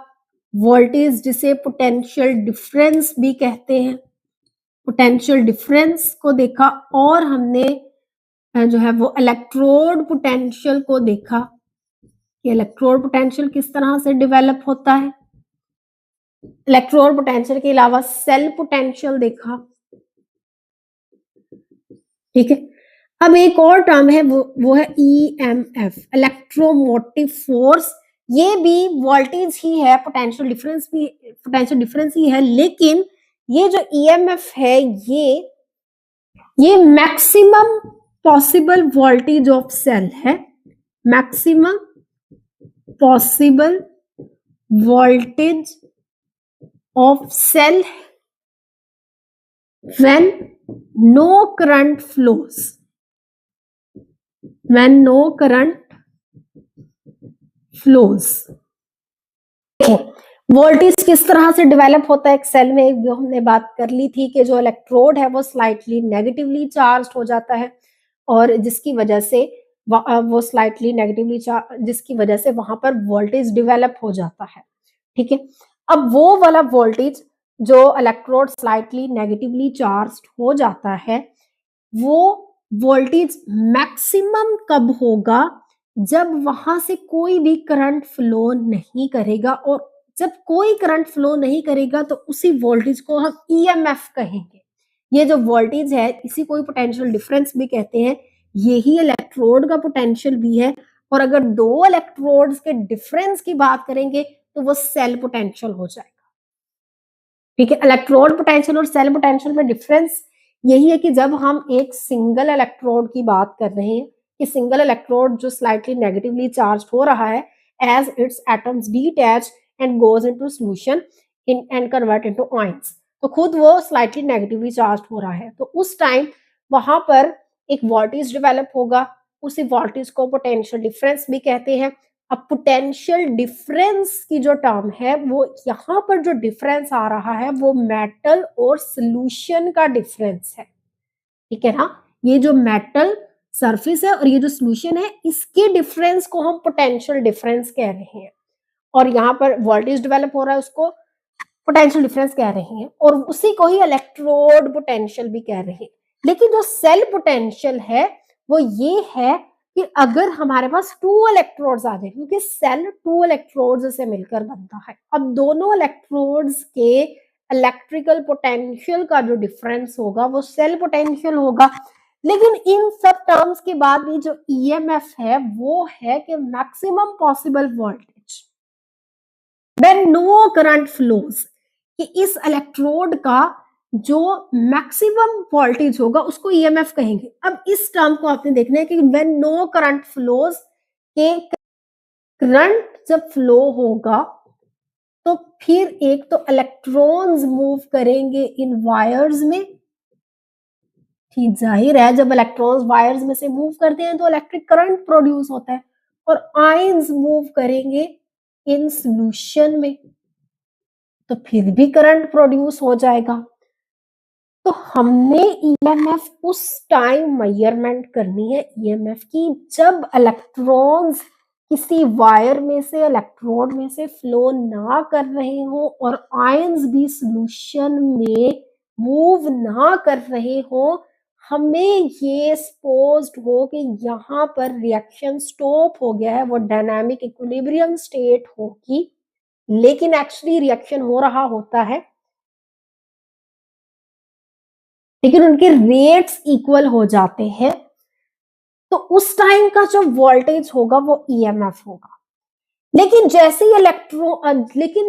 वोल्टेज जिसे पोटेंशियल डिफरेंस भी कहते हैं, पोटेंशियल डिफरेंस को देखा, और हमने जो है वो इलेक्ट्रोड पोटेंशियल को देखा कि इलेक्ट्रोड पोटेंशियल किस तरह से डेवलप होता है। इलेक्ट्रोड पोटेंशियल के अलावा सेल पोटेंशियल देखा, ठीक है। अब एक और टर्म है वो है EMF, इलेक्ट्रोमोटिव फोर्स। ये भी वोल्टेज ही है, पोटेंशियल डिफरेंस ही है, लेकिन ये जो EMF है ये maximum possible voltage of cell है, maximum possible voltage of cell when no current flows, when no current flows। Voltage किस तरह से डेवलप होता है एक सेल में, जो हमने बात कर ली थी कि जो इलेक्ट्रोड है वो स्लाइटली नेगेटिवली चार्ज हो जाता है और जिसकी वजह से वो स्लाइटली नेगेटिवली चार्ज, जिसकी वजह से वहां पर वोल्टेज डेवलप हो जाता है, ठीक है। अब वो वाला वोल्टेज जो इलेक्ट्रोड स्लाइटली नेगेटिवली चार्ज्ड हो जाता है, वो वोल्टेज मैक्सिमम कब होगा, जब वहां से कोई भी करंट फ्लो नहीं करेगा। और जब कोई करंट फ्लो नहीं करेगा तो उसी वोल्टेज को हम EMF कहेंगे। ये जो वोल्टेज है इसी को पोटेंशियल डिफरेंस भी कहते हैं, यही इलेक्ट्रोड का पोटेंशियल भी है। और अगर दो इलेक्ट्रोड्स के डिफरेंस की बात करेंगे तो वो सेल पोटेंशियल हो जाएगा, ठीक है। इलेक्ट्रोड पोटेंशियल और सेल पोटेंशियल में डिफरेंस यही है कि जब हम एक सिंगल इलेक्ट्रोड की बात कर रहे हैं कि सिंगल इलेक्ट्रोड जो स्लाइटली नेगेटिवली चार्ज हो रहा है, as its atoms detach and goes into solution and convert into ions, तो खुद वो स्लाइटली नेगेटिवली चार्ज हो रहा है, तो उस टाइम वहां पर एक वोल्टेज डेवलप होगा, उसी वोल्टेज को पोटेंशियल डिफरेंस भी कहते हैं। अब पोटेंशियल डिफरेंस की जो टर्म है वो यहाँ पर जो डिफरेंस आ रहा है वो मेटल और सॉल्यूशन का डिफरेंस है, ठीक है ना। ये जो मेटल सरफेस है और ये जो सॉल्यूशन है इसके डिफरेंस को हम पोटेंशियल डिफरेंस कह रहे हैं। और यहाँ पर वोल्टेज डेवलप हो रहा है उसको पोटेंशियल डिफरेंस कह रहे हैं, और उसी को ही इलेक्ट्रोड पोटेंशियल भी कह रहे हैं। लेकिन जो सेल पोटेंशियल है वो ये है कि अगर हमारे पास 2 इलेक्ट्रोड्स आ जाए, क्योंकि सेल 2 इलेक्ट्रोड्स से मिलकर बनता है। अब दोनों इलेक्ट्रोड्स के इलेक्ट्रिकल पोटेंशियल का जो डिफरेंस होगा वो सेल पोटेंशियल होगा। लेकिन इन सब टर्म्स के बाद ये जो ईएमएफ है वो है कि maximum possible voltage when no current flows, कि इस इलेक्ट्रोड का जो मैक्सिमम वोल्टेज होगा उसको ईएमएफ कहेंगे। अब इस टर्म को आपने देखना है कि व्हेन नो करंट फ्लोज, के करंट जब फ्लो होगा तो फिर एक तो इलेक्ट्रॉन्स मूव करेंगे इन वायर्स में, ठीक जाहिर है जब इलेक्ट्रॉन्स वायर्स में से मूव करते हैं तो इलेक्ट्रिक करंट प्रोड्यूस होता है, और आयंस मूव करेंगे इन सॉल्यूशन में तो फिर भी करंट प्रोड्यूस हो जाएगा। तो हमने ईएमएफ उस टाइम मेजरमेंट करनी है ईएमएफ की जब इलेक्ट्रॉन्स किसी वायर में से इलेक्ट्रोड में से फ्लो ना कर रहे हो और आयंस भी सॉल्यूशन में मूव ना कर रहे हो। हमें ये सपोज्ड हो कि यहाँ पर रिएक्शन स्टॉप हो गया है, वो डायनामिक इक्विलिब्रियम स्टेट होगी, लेकिन एक्चुअली रिएक्शन हो रहा होता है, लेकिन उनके रेट्स इक्वल हो जाते हैं। तो उस टाइम का जो वोल्टेज होगा वो ईएमएफ होगा। लेकिन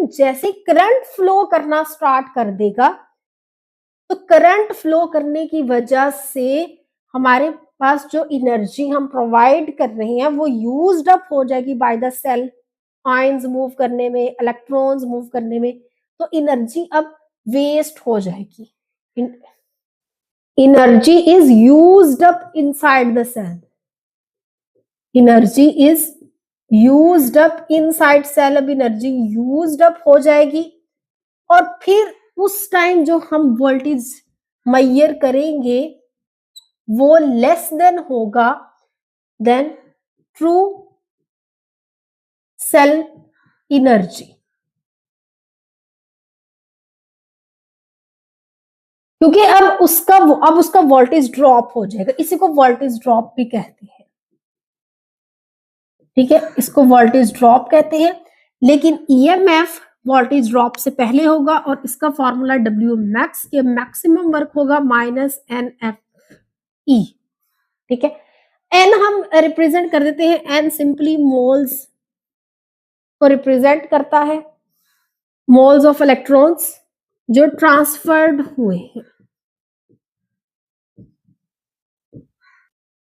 जैसे करंट फ्लो करना स्टार्ट कर देगा तो करंट फ्लो करने की वजह से हमारे पास जो एनर्जी हम प्रोवाइड कर रहे हैं वो यूज्ड अप हो जाएगी by the cell, ions move करने में, इलेक्ट्रॉन्स मूव करने में, तो एनर्जी अब वेस्ट हो जाएगी। Energy is used up inside the cell. Energy is used up inside cell। अब एनर्जी यूज्ड अप हो जाएगी और फिर उस टाइम जो हम वोल्टेज मेजर करेंगे वो लेस देन होगा देन ट्रू सेल एनर्जी, क्योंकि अब उसका वोल्टेज ड्रॉप हो जाएगा। इसी को वोल्टेज ड्रॉप भी कहते हैं, ठीक है, इसको वोल्टेज ड्रॉप कहते हैं। लेकिन ईएमएफ वोल्टेज ड्रॉप से पहले होगा और इसका फॉर्मूला डब्ल्यू मैक्स के मैक्सिमम वर्क होगा माइनस एन एफ ई, ठीक है। एन हम रिप्रेजेंट कर देते हैं, एन सिंपली मोल्स को रिप्रेजेंट करता है, मोल्स ऑफ इलेक्ट्रॉन्स जो ट्रांसफर्ड हुए हैं।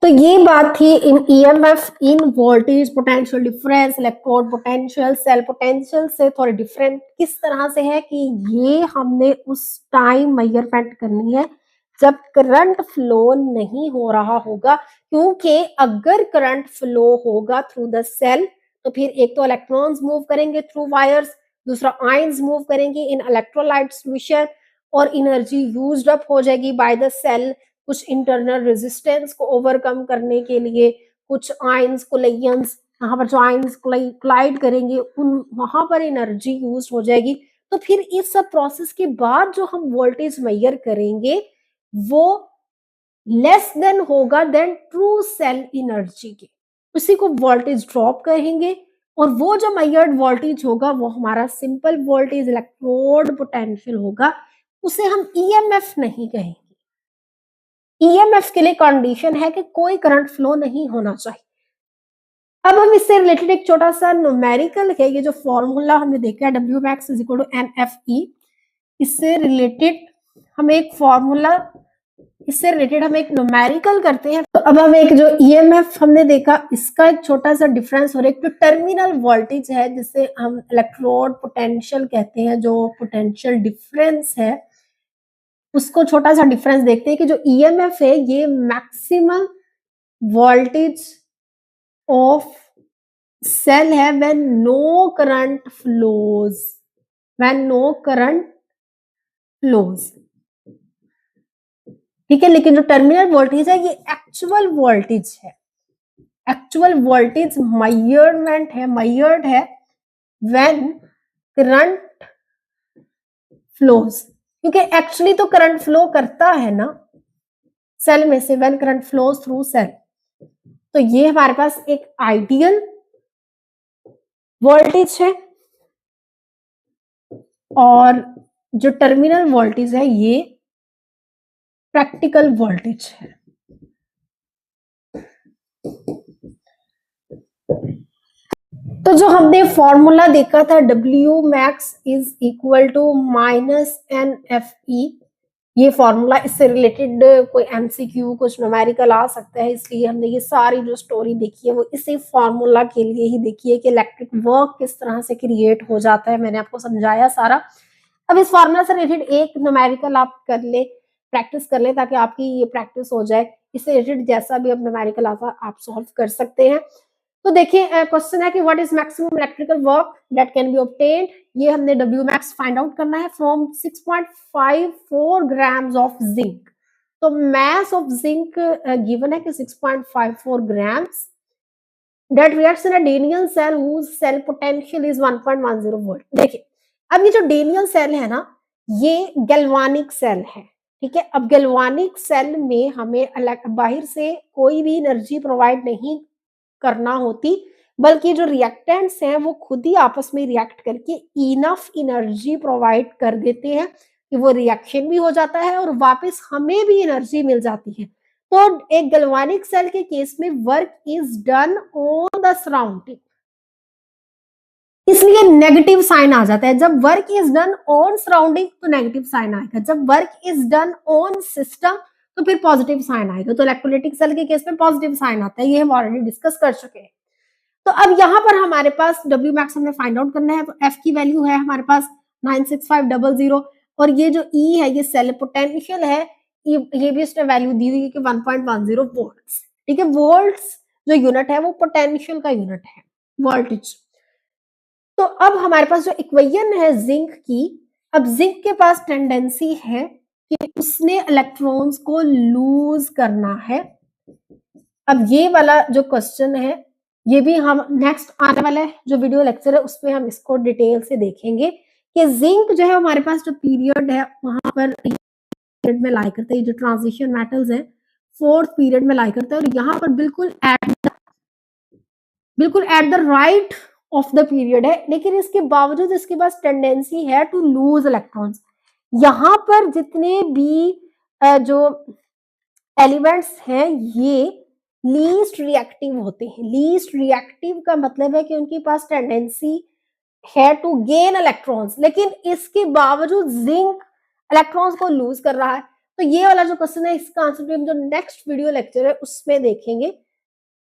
तो ये बात थी इन ईएमएफ, इन voltage potential difference, electrode potential, cell potential से थोड़ी डिफरेंट किस तरह से है कि ये हमने उस टाइम मेजरमेंट करनी है जब करंट फ्लो नहीं हो रहा होगा, क्योंकि अगर करंट फ्लो होगा थ्रू द सेल तो फिर एक तो इलेक्ट्रॉन्स मूव करेंगे थ्रू वायर्स, दूसरा आयंस मूव करेंगे इन इलेक्ट्रोलाइट सॉल्यूशन और एनर्जी यूज्ड अप हो जाएगी बाय द सेल कुछ इंटरनल रेजिस्टेंस को ओवरकम करने के लिए, कुछ आयंस कोलिजन्स, यहाँ पर जो आयंस कोलाइड करेंगे उन वहां पर एनर्जी यूज हो जाएगी। तो फिर इस सब प्रोसेस के बाद जो हम वोल्टेज मेजर करेंगे वो लेस देन होगा देन ट्रू सेल एनर्जी के, उसी को वोल्टेज ड्रॉप कहेंगे। और वो जो मेजर्ड वोल्टेज होगा वो हमारा सिंपल वोल्टेज इलेक्ट्रोड पोटेंशियल होगा, उसे हम ईएमएफ नहीं कहेंगे। ईएमएफ के लिए कंडीशन है कि कोई करंट फ्लो नहीं होना चाहिए। अब हम इससे रिलेटेड एक छोटा सा न्यूमेरिकल है, ये जो फॉर्मूला हमने देखा है W max is equal to N F E, इससे रिलेटेड हम एक फॉर्मूला, इससे रिलेटेड हम एक न्यूमेरिकल करते हैं। तो अब हम एक जो ईएमएफ हमने देखा इसका एक छोटा सा डिफरेंस और एक जो टर्मिनल वोल्टेज है जिसे हम इलेक्ट्रोड पोटेंशियल कहते हैं, जो पोटेंशियल डिफरेंस है उसको छोटा सा डिफरेंस देखते हैं कि जो ईएमएफ है ये मैक्सिमम वोल्टेज ऑफ सेल है when no current flows, when no current flows, ठीक है। लेकिन जो टर्मिनल वोल्टेज है ये एक्चुअल वोल्टेज है, एक्चुअल वोल्टेज मेजर्ड है व्हेन करंट फ्लोज, क्योंकि एक्चुअली तो करंट फ्लो करता है ना सेल में से, when current flows through cell, तो ये हमारे पास एक आइडियल वोल्टेज है और जो टर्मिनल वोल्टेज है ये प्रैक्टिकल वोल्टेज है। तो जो हमने फॉर्मूला देखा था W max is equal to minus NFE, ये फॉर्मूला, इससे रिलेटेड कोई MCQ कुछ न्यूमेरिकल आ सकता है, इसलिए हमने ये सारी जो स्टोरी देखी है वो इसी फॉर्मूला के लिए ही देखी है कि इलेक्ट्रिक वर्क किस तरह से क्रिएट हो जाता है। मैंने आपको समझाया सारा। अब इस फॉर्मूला से रिलेटेड एक न्यूमेरिकल आप कर ले, प्रैक्टिस कर ले, ताकि आपकी ये प्रैक्टिस हो जाए। इससे रिलेटेड जैसा भी अब न्यूमेरिकल आता आप सॉल्व कर सकते हैं। तो देखिए क्वेश्चन है कि what is maximum electrical work that can be obtained. ये हमने W max फाइंड आउट करना है फ्रॉम 6.54 ग्राम्स ऑफ जिंक। तो मास ऑफ जिंक गिवन है कि 6.54 grams that reacts in a Daniell cell whose cell potential is 1.10 volt। देखिए अब ये जो डेनियल सेल है ना, ये गैल्वानिक सेल है, ठीक है। अब गैल्वानिक सेल में हमें बाहर से कोई भी एनर्जी प्रोवाइड नहीं करना होती, बल्कि जो रिएक्टेंट्स हैं वो खुद ही आपस में रिएक्ट करके इनफ एनर्जी प्रोवाइड कर देते हैं कि वो रिएक्शन भी हो जाता है और वापस हमें भी एनर्जी मिल जाती है। तो एक गैल्वानिक सेल के केस में work is done on the surrounding, इसलिए नेगेटिव साइन आ जाता है। जब work is done on surrounding तो नेगेटिव साइन आएगा, जब work is done on system तो फिर पॉजिटिव साइन आएगा। तो इलेक्ट्रोलाइटिक सेल के केस में पॉजिटिव साइन आता है, ये हम ऑलरेडी डिस्कस कर चुके हैं। तो अब यहाँ पर हमारे पास W max हमने फाइंड आउट करना है, तो F की वैल्यू है हमारे पास 96500 और ये जो E है ये सेल पोटेंशियल है, ये भी उसने वैल्यू दी हुई है कि 1.10 वोल्ट्स, ठीक है। वोल्ट्स जो यूनिट है वो पोटेंशियल का यूनिट है, वोल्टेज। तो अब हमारे पास जो इक्वेशन है जिंक की, अब जिंक के पास टेंडेंसी है कि उसने इलेक्ट्रॉन्स को लूज करना है। अब ये वाला जो क्वेश्चन है ये भी हम नेक्स्ट आने वाला जो वीडियो लेक्चर है उसमें हम इसको डिटेल से देखेंगे कि जिंक जो है हमारे पास जो पीरियड है वहां पर पीरियड में लाई करता है, जो ट्रांजिशन मेटल्स है 4th पीरियड में लाई करता है और यहाँ पर बिल्कुल at the right of the period है, लेकिन इसके बावजूद इसके पास टेंडेंसी है टू लूज इलेक्ट्रॉन्स। यहाँ पर जितने भी जो एलिमेंट्स हैं ये लीस्ट रिएक्टिव होते हैं। लीस्ट रिएक्टिव का मतलब है कि उनके पास टेंडेंसी है टू गेन इलेक्ट्रॉन्स, लेकिन इसके बावजूद जिंक इलेक्ट्रॉन्स को लूज कर रहा है। तो ये वाला जो क्वेश्चन है इसका आंसर भी हम जो नेक्स्ट वीडियो लेक्चर है उसमें देखेंगे।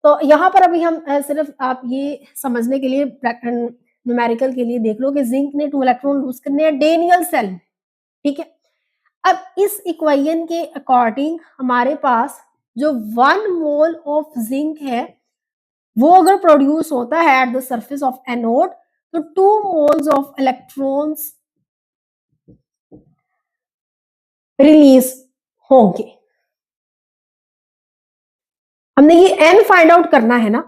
तो यहाँ पर अभी हम सिर्फ आप ये समझने के लिए न्यूमेरिकल के लिए देख लो कि जिंक ने 2 इलेक्ट्रॉन लूज करने हैं डेनियल सेल में, ठीक है। अब इस इक्वेशन के अकॉर्डिंग हमारे पास जो 1 मोल ऑफ जिंक है वो अगर प्रोड्यूस होता है at the surface of anode तो 2 मोल्स ऑफ इलेक्ट्रॉन्स रिलीज होंगे। हमने ये n फाइंड आउट करना है ना,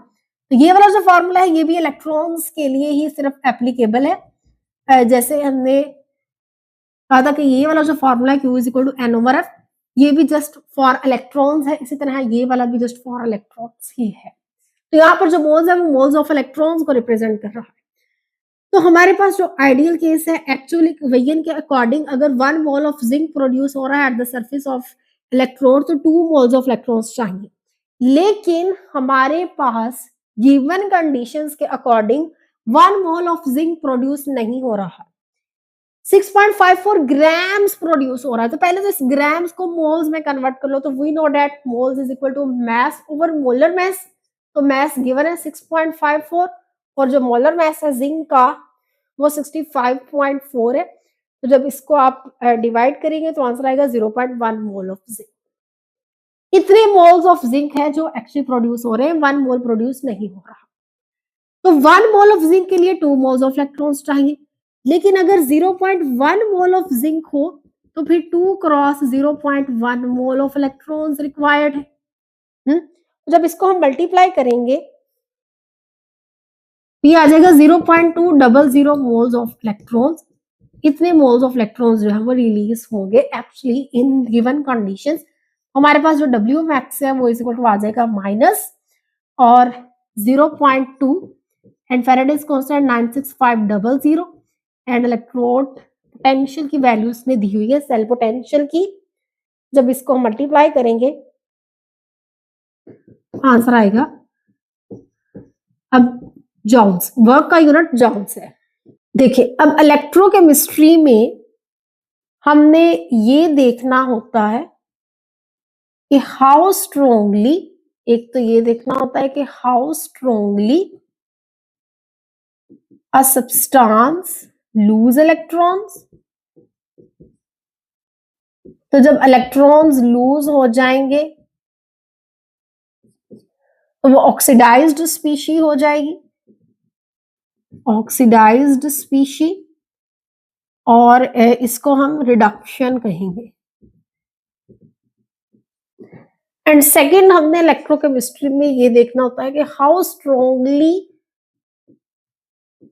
तो ये वाला जो फॉर्मूला है ये भी इलेक्ट्रॉन्स के लिए ही सिर्फ एप्लीकेबल है। जैसे हमने कहा था कि ये वाला जो फॉर्मूला है Q is equal to N/F, ये भी जस्ट फॉर इलेक्ट्रॉन्स है, इसी तरह ये वाला भी जस्ट फॉर इलेक्ट्रॉन्स ही है। तो यहाँ पर जो मोल्स है वो मोल्स ऑफ इलेक्ट्रॉन्स को रिप्रेजेंट कर रहा है। तो हमारे पास जो आइडियल केस है एक्चुअली इक्वेशन के अकॉर्डिंग अगर 1 मोल ऑफ जिंक प्रोड्यूस हो रहा है at the surface of electrode तो 2 मोल्स ऑफ इलेक्ट्रॉन्स चाहिए, लेकिन हमारे पास गिवन कंडीशंस के according 1 mole of zinc produce नहीं हो रहा, 6.54 ग्राम्स प्रोड्यूस हो रहा है। तो पहले तो इस ग्राम्स को मोल्स में कन्वर्ट कर लो, तो we know that moles is equal to mass over molar mass. तो मास गिवन है 6.54 और जो मोलर मास है जिंक का वो 65.4 है। तो जब इसको आप डिवाइड करेंगे तो आंसर आएगा 0.1 मोल ऑफ जिंक। इतने मोल्स ऑफ जिंक है जो एक्चुअली प्रोड्यूस हो रहे हैं, 1 मोल प्रोड्यूस नहीं हो रहा। तो 1 मोल ऑफ जिंक के लिए 2 मोल्स ऑफ इलेक्ट्रॉन्स चाहिए, लेकिन अगर 0.1 मोल ऑफ जिंक हो तो फिर 2 cross 0.1 mole of electrons required है। जब इसको हम मल्टीप्लाई करेंगे ये आ जाएगा 0.200 मोल्स ऑफ इलेक्ट्रॉन्स। इतने मोल्स ऑफ इलेक्ट्रॉन्स जो है वो रिलीज होंगे एक्चुअली इन गिवन कंडीशंस। हमारे पास जो W max है वो इस इक्वल टू आ जाएगा और 0.2 and Faraday's constant 96500 and electrode potential की वैल्यू इसमें दी हुई है सेल पोटेंशियल की। जब इसको मल्टीप्लाई करेंगे आंसर आएगा, अब जॉन्स, वर्क का यूनिट जॉन्स है। देखिए अब इलेक्ट्रोकेमिस्ट्री में हमने ये देखना होता है कि हाउ स्ट्रोंगली, एक तो ये देखना होता है कि how strongly a substance loose electrons. तो जब इलेक्ट्रॉन्स लूज हो जाएंगे तो वो ऑक्सीडाइज्ड स्पीशी हो जाएगी, ऑक्सीडाइज्ड स्पीशी, और इसको हम रिडक्शन कहेंगे। एंड सेकेंड हमने इलेक्ट्रोकेमिस्ट्री में ये देखना होता है कि how strongly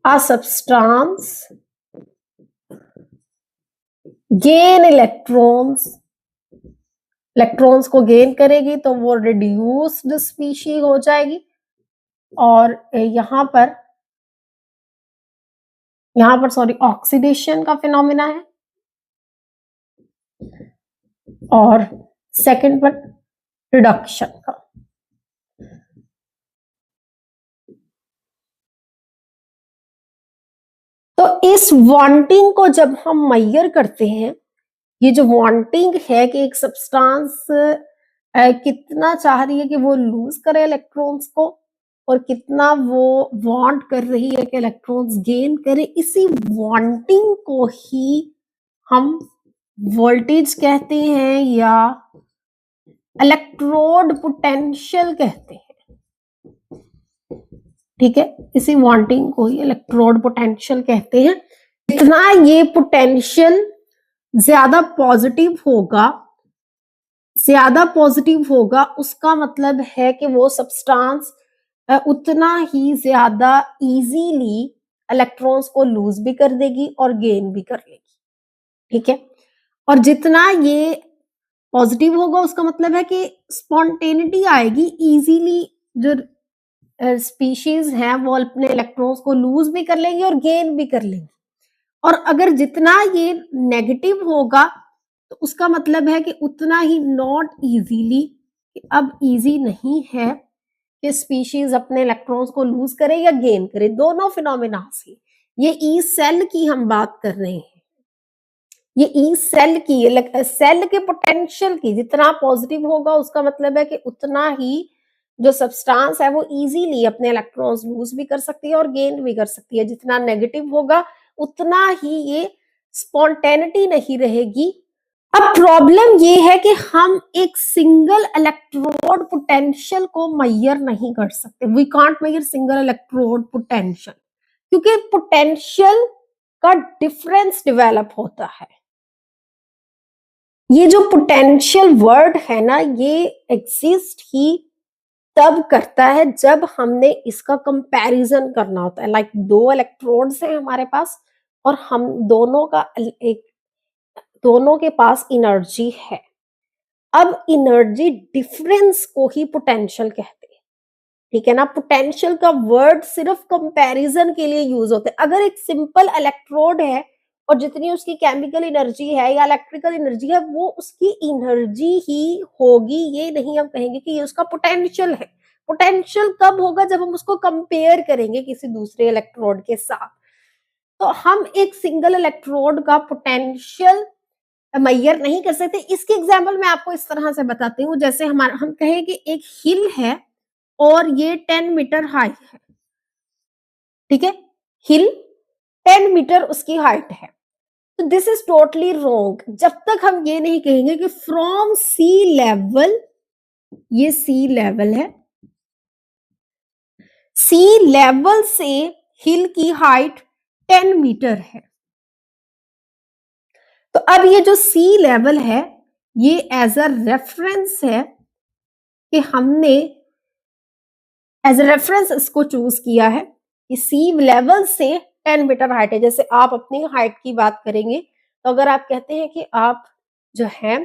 a substance gain electrons, electrons को गेन करेगी तो वो रिड्यूस्ड स्पीशी हो जाएगी। और यहाँ पर सॉरी ऑक्सीडेशन का फिनोमिना है, और सेकंड पर रिडक्शन का। तो इस वांटिंग को जब हम मेजर करते हैं, ये जो वांटिंग है कि एक सब्सटेंस कितना चाह रही है कि वो लूज करे इलेक्ट्रॉन्स को और कितना वो वांट कर रही है कि इलेक्ट्रॉन्स गेन करे, इसी वांटिंग को ही हम वोल्टेज कहते हैं या इलेक्ट्रोड पोटेंशियल कहते हैं। ठीक है, इसी वांटिंग को ही इलेक्ट्रोड पोटेंशियल कहते हैं। जितना ये पोटेंशियल ज्यादा पॉजिटिव होगा उसका मतलब है कि वो सब्सटेंस उतना ही ज्यादा इजीली इलेक्ट्रॉन्स को लूज भी कर देगी और गेन भी कर लेगी। ठीक है, और जितना ये पॉजिटिव होगा उसका मतलब है कि स्पॉन्टेनिटी आएगी, इजीली जो स्पीशीज हैं वो अपने इलेक्ट्रॉन्स को लूज भी कर लेंगे और गेन भी कर लेंगे। और अगर जितना ये नेगेटिव होगा तो उसका मतलब है कि उतना ही नॉट इजीली, अब इजी नहीं है कि स्पीशीज अपने इलेक्ट्रॉन्स को लूज करे या गेन करे, दोनों फिनोमिना से। ये ई सेल की हम बात कर रहे हैं, ये ई सेल की, सेल के पोटेंशियल की। जितना पॉजिटिव होगा उसका मतलब है कि उतना ही जो सब्सटेंस है वो इजीली अपने इलेक्ट्रॉन्स लूज भी कर सकती है और गेन भी कर सकती है। जितना नेगेटिव होगा उतना ही ये स्पॉन्टेनिटी नहीं रहेगी। अब प्रॉब्लम ये है कि हम एक सिंगल इलेक्ट्रोड पोटेंशियल को मेजर नहीं कर सकते। We can't measure single electrode potential, क्योंकि पोटेंशियल का डिफरेंस डेवलप होता है। ये जो पोटेंशियल वर्ड है ना, ये एग्जिस्ट ही तब करता है जब हमने इसका कंपैरिजन करना होता है। लाइक दो इलेक्ट्रोड्स हैं हमारे पास और हम दोनों के पास एनर्जी है। अब एनर्जी डिफरेंस को ही पोटेंशियल कहते हैं। ठीक है ना, पोटेंशियल का वर्ड सिर्फ कंपैरिजन के लिए यूज होता है। अगर एक सिंपल इलेक्ट्रोड है और जितनी उसकी केमिकल एनर्जी है या इलेक्ट्रिकल एनर्जी है वो उसकी एनर्जी ही होगी, ये नहीं हम कहेंगे कि ये उसका पोटेंशियल है। पोटेंशियल कब होगा? जब हम उसको कंपेयर करेंगे किसी दूसरे इलेक्ट्रोड के साथ। तो हम एक सिंगल इलेक्ट्रोड का पोटेंशियल मेजर नहीं कर सकते। इसके एग्जाम्पल मैं आपको इस तरह से बताती हूँ, जैसे हम कहें कि एक हिल है और ये 10 मीटर हाई है। ठीक है, हिल 10 मीटर उसकी हाइट है। तो दिस इज टोटली रॉन्ग जब तक हम ये नहीं कहेंगे कि फ्रॉम सी लेवल, ये सी लेवल है, सी लेवल से हिल की हाइट 10 मीटर है। तो अब ये जो सी लेवल है ये एज अ रेफरेंस है कि हमने एज अ रेफरेंस इसको चूज किया है कि सी लेवल से 10 मीटर हाइट है। जैसे आप अपनी हाइट की बात करेंगे तो अगर आप कहते हैं कि आप जो है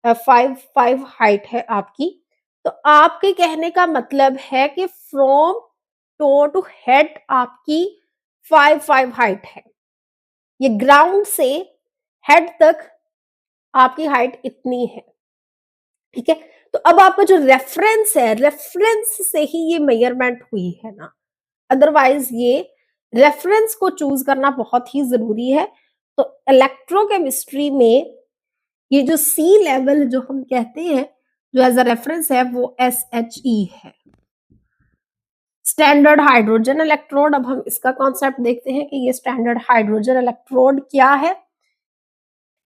5 हाइट है आपकी, तो आपके कहने का मतलब है कि फ्रॉम टो टू हेड आपकी 5 हाइट है, ये ग्राउंड से हेड तक आपकी हाइट इतनी है, ठीक है। तो अब आपका जो रेफरेंस है, रेफरेंस से ही ये मेजरमेंट हुई है ना, अदरवाइज ये रेफरेंस को चूज करना बहुत ही जरूरी है। तो इलेक्ट्रोकेमिस्ट्री में ये जो सी लेवल जो हम कहते हैं, जो एज अ रेफरेंस है, वो SHE है, स्टैंडर्ड हाइड्रोजन इलेक्ट्रोड। अब हम इसका कॉन्सेप्ट देखते हैं कि ये स्टैंडर्ड हाइड्रोजन इलेक्ट्रोड क्या है।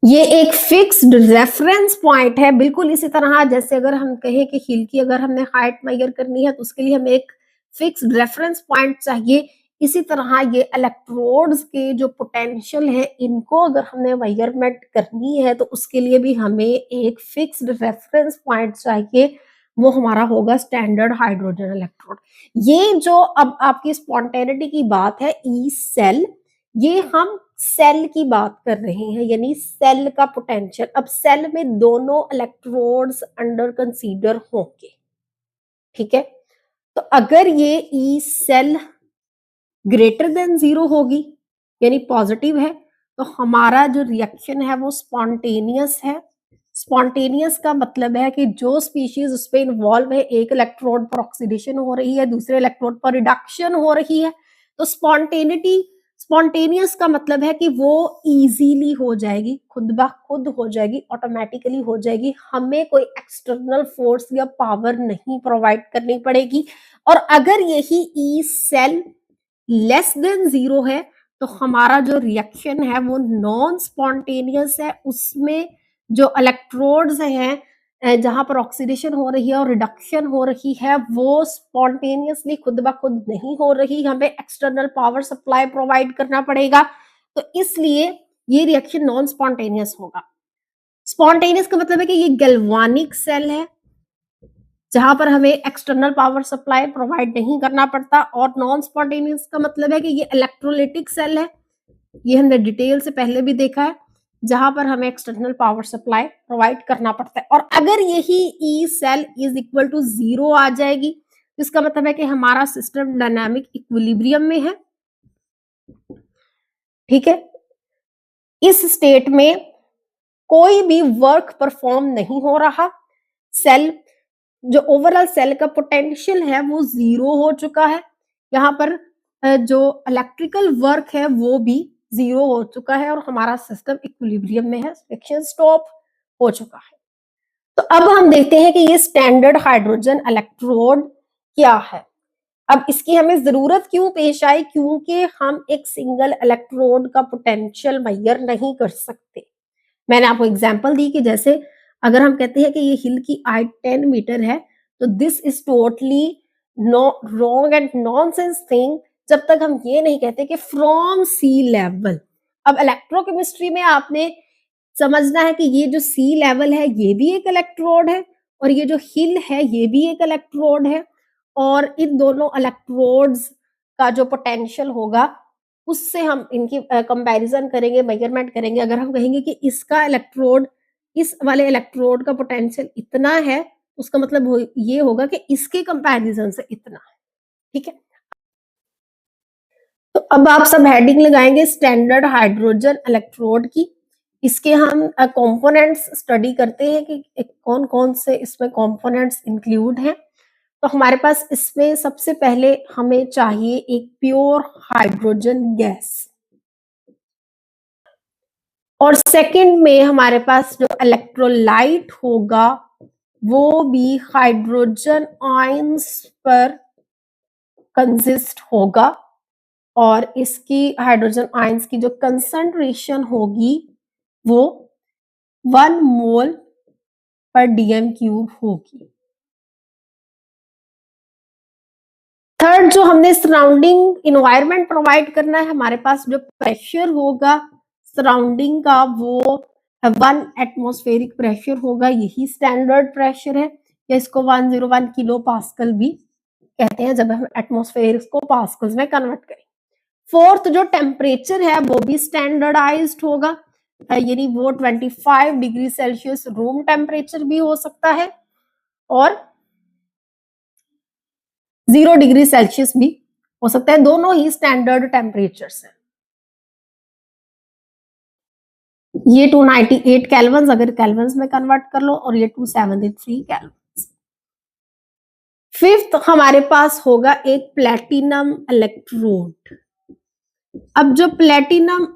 ये एक फिक्स्ड रेफरेंस पॉइंट है, बिल्कुल इसी तरह जैसे अगर हम कहें कि हिल की अगर हमने हाइट मेजर करनी है तो उसके लिए हमें एक फिक्स्ड रेफरेंस पॉइंट चाहिए। इसी तरह ये इलेक्ट्रोड्स के जो पोटेंशियल है, इनको अगर हमने मेजरमेंट करनी है तो उसके लिए भी हमें एक फिक्स्ड रेफरेंस पॉइंट चाहिए, वो हमारा होगा स्टैंडर्ड हाइड्रोजन इलेक्ट्रोड। ये जो अब आपकी स्पॉन्टेनिटी की बात है, ई सेल, ये हम सेल की बात कर रहे हैं, यानी सेल का पोटेंशियल। अब सेल में दोनों इलेक्ट्रोड्स अंडर कंसीडर होंगे, ठीक है। तो अगर ये ई सेल ग्रेटर देन 0 होगी, यानी पॉजिटिव है, तो हमारा जो रिएक्शन है वो स्पॉन्टेनियस है। स्पॉन्टेनियस का मतलब है कि जो स्पीशीज उस पर इन्वॉल्व है, एक इलेक्ट्रोड पर ऑक्सीडेशन हो रही है, दूसरे इलेक्ट्रोड पर रिडक्शन हो रही है, तो स्पॉन्टेनियस का मतलब है कि वो इजीली हो जाएगी, खुद ब खुद हो जाएगी, ऑटोमेटिकली हो जाएगी, हमें कोई एक्सटर्नल फोर्स या पावर नहीं प्रोवाइड करनी पड़ेगी। और अगर यही ई सेल लेस देन 0 है तो हमारा जो रिएक्शन है वो नॉन स्पॉन्टेनियस है, उसमें जो इलेक्ट्रोड्स हैं जहां पर ऑक्सीडेशन हो रही है और रिडक्शन हो रही है, वो स्पॉन्टेनियसली खुद ब खुद नहीं हो रही, हमें एक्सटर्नल पावर सप्लाई प्रोवाइड करना पड़ेगा। तो इसलिए ये रिएक्शन नॉन स्पॉन्टेनियस होगा। स्पॉन्टेनियस का मतलब है कि ये गैल्वानिक सेल है, जहां पर हमें एक्सटर्नल पावर सप्लाई प्रोवाइड नहीं करना पड़ता। और नॉन स्पॉन्टेनियस का मतलब है कि ये इलेक्ट्रोलिटिक सेल है, ये हमने डिटेल से पहले भी देखा है, जहां पर हमें एक्सटर्नल पावर सप्लाई प्रोवाइड करना पड़ता है। और अगर यही E cell is equal to 0 आ जाएगी, तो इसका मतलब है कि हमारा सिस्टम डायनामिक इक्विलिब्रियम में है, ठीक है। इस स्टेट में कोई भी वर्क परफॉर्म नहीं हो रहा, सेल जो ओवरऑल सेल का पोटेंशियल है वो 0 हो चुका है, यहाँ पर जो इलेक्ट्रिकल वर्क है वो भी 0 हो चुका है और हमारा सिस्टम इक्विलिब्रियम में है, फ्रिक्शन स्टॉप हो चुका है। तो अब हम देखते हैं कि ये स्टैंडर्ड हाइड्रोजन इलेक्ट्रोड क्या है। अब इसकी हमें जरूरत क्यों पेश आई, क्योंकि हम एक सिंगल इलेक्ट्रोड का पोटेंशियल मेजर नहीं कर सकते। मैंने आपको एग्जांपल दी कि जैसे अगर हम कहते हैं कि ये हिल की हाइट 10 मीटर है, तो this is totally no wrong and nonsense thing जब तक हम ये नहीं कहते कि फ्रॉम सी लेवल। अब इलेक्ट्रोकेमिस्ट्री में आपने समझना है कि ये जो सी लेवल है ये भी एक इलेक्ट्रोड है, और ये जो हिल है ये भी एक इलेक्ट्रोड है, और इन दोनों इलेक्ट्रोड्स का जो पोटेंशियल होगा उससे हम इनकी कंपैरिजन करेंगे, मेजरमेंट करेंगे। अगर हम कहेंगे कि इसका इलेक्ट्रोड इस वाले इलेक्ट्रोड का पोटेंशियल इतना है, उसका मतलब ये होगा कि इसके कंपैरिजन से इतना है, ठीक है। तो अब आप सब हेडिंग लगाएंगे स्टैंडर्ड हाइड्रोजन इलेक्ट्रोड की। इसके हम कंपोनेंट्स स्टडी करते हैं कि कौन कौन से इसमें कंपोनेंट्स इंक्लूड हैं। तो हमारे पास इसमें सबसे पहले हमें चाहिए एक प्योर हाइड्रोजन गैस, और सेकंड में हमारे पास जो इलेक्ट्रोलाइट होगा वो भी हाइड्रोजन आयंस पर कंसिस्ट होगा, और इसकी हाइड्रोजन आयंस की जो कंसंट्रेशन होगी वो 1 मोल पर डीएम क्यूब होगी। थर्ड, जो हमने सराउंडिंग इन्वायरमेंट प्रोवाइड करना है, हमारे पास जो प्रेशर होगा सराउंडिंग का वो 1 एटमॉस्फेरिक प्रेशर होगा, यही स्टैंडर्ड प्रेशर है, या इसको 101 किलो पास्कल भी कहते हैं जब हम एटमॉस्फेयर को पास्कल्स में कन्वर्ट करें। फोर्थ, जो टेम्परेचर है वो भी स्टैंडर्डाइज्ड होगा, यानी वो 25 डिग्री सेल्सियस रूम टेम्परेचर भी हो सकता है, और 0 डिग्री सेल्सियस भी हो सकता है, दोनों ही स्टैंडर्ड टेम्परेचर्स हैं। ये 298 केल्विन अगर केल्विन में कन्वर्ट कर लो, और ये 273 केल्विन। फिफ्थ हमारे पास होगा एक प्लेटिनम इलेक्ट्रोड। अब जो प्लेटिनम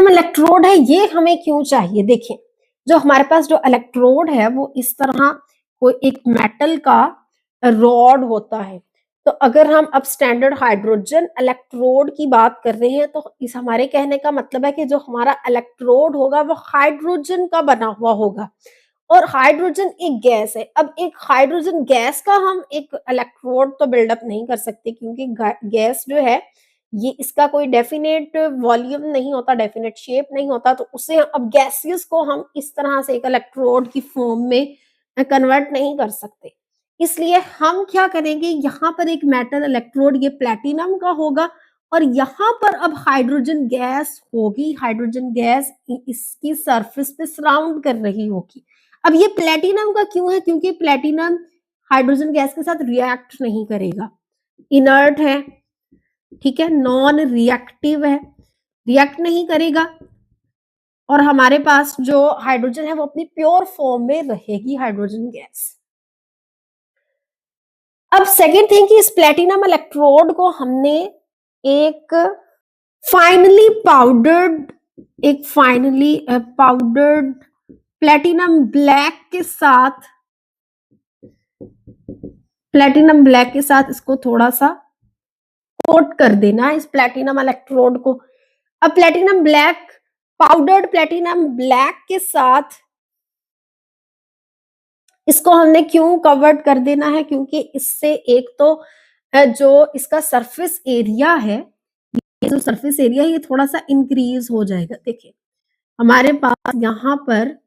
इलेक्ट्रोड है, ये हमें क्यों चाहिए? देखिए, जो हमारे पास जो इलेक्ट्रोड है वो इस तरह कोई एक मेटल का रॉड होता है। तो अगर हम अब स्टैंडर्ड हाइड्रोजन इलेक्ट्रोड की बात कर रहे हैं, तो इस हमारे कहने का मतलब है कि जो हमारा इलेक्ट्रोड होगा वो हाइड्रोजन का बना हुआ होगा, और हाइड्रोजन एक गैस है। अब एक हाइड्रोजन गैस का हम एक इलेक्ट्रोड तो बिल्डअप नहीं कर सकते, क्योंकि गैस जो है ये इसका कोई डेफिनेट वॉल्यूम नहीं होता, डेफिनेट शेप नहीं होता, तो उसे अब गैसियस को हम इस तरह से एक इलेक्ट्रोड की फॉर्म में कन्वर्ट नहीं कर सकते। इसलिए हम क्या करेंगे, यहाँ पर एक मेटल इलेक्ट्रोड ये प्लैटिनम का होगा, और यहाँ पर अब हाइड्रोजन गैस होगी। हाइड्रोजन गैस इसकी सरफेस पे सराउंड कर रही होगी। अब ये प्लैटिनम का क्यों है? क्योंकि प्लैटिनम हाइड्रोजन गैस के साथ रिएक्ट नहीं करेगा, इनर्ट है, ठीक है, नॉन रिएक्टिव है, रिएक्ट नहीं करेगा, और हमारे पास जो हाइड्रोजन है वो अपनी प्योर फॉर्म में रहेगी, हाइड्रोजन गैस। अब सेकेंड थिंग कि इस प्लैटिनम इलेक्ट्रोड को हमने एक फाइनली पाउडर्ड प्लैटिनम ब्लैक के साथ इसको थोड़ा सा कोट कर देना है, इस प्लैटिनम इलेक्ट्रोड को। अब पाउडर्ड प्लैटिनम ब्लैक के साथ इसको हमने क्यों कवर्ड कर देना है? क्योंकि इससे एक तो जो इसका सरफेस एरिया है, ये थोड़ा सा इंक्रीज हो जाएगा। देखिए, हमारे पास यहाँ पर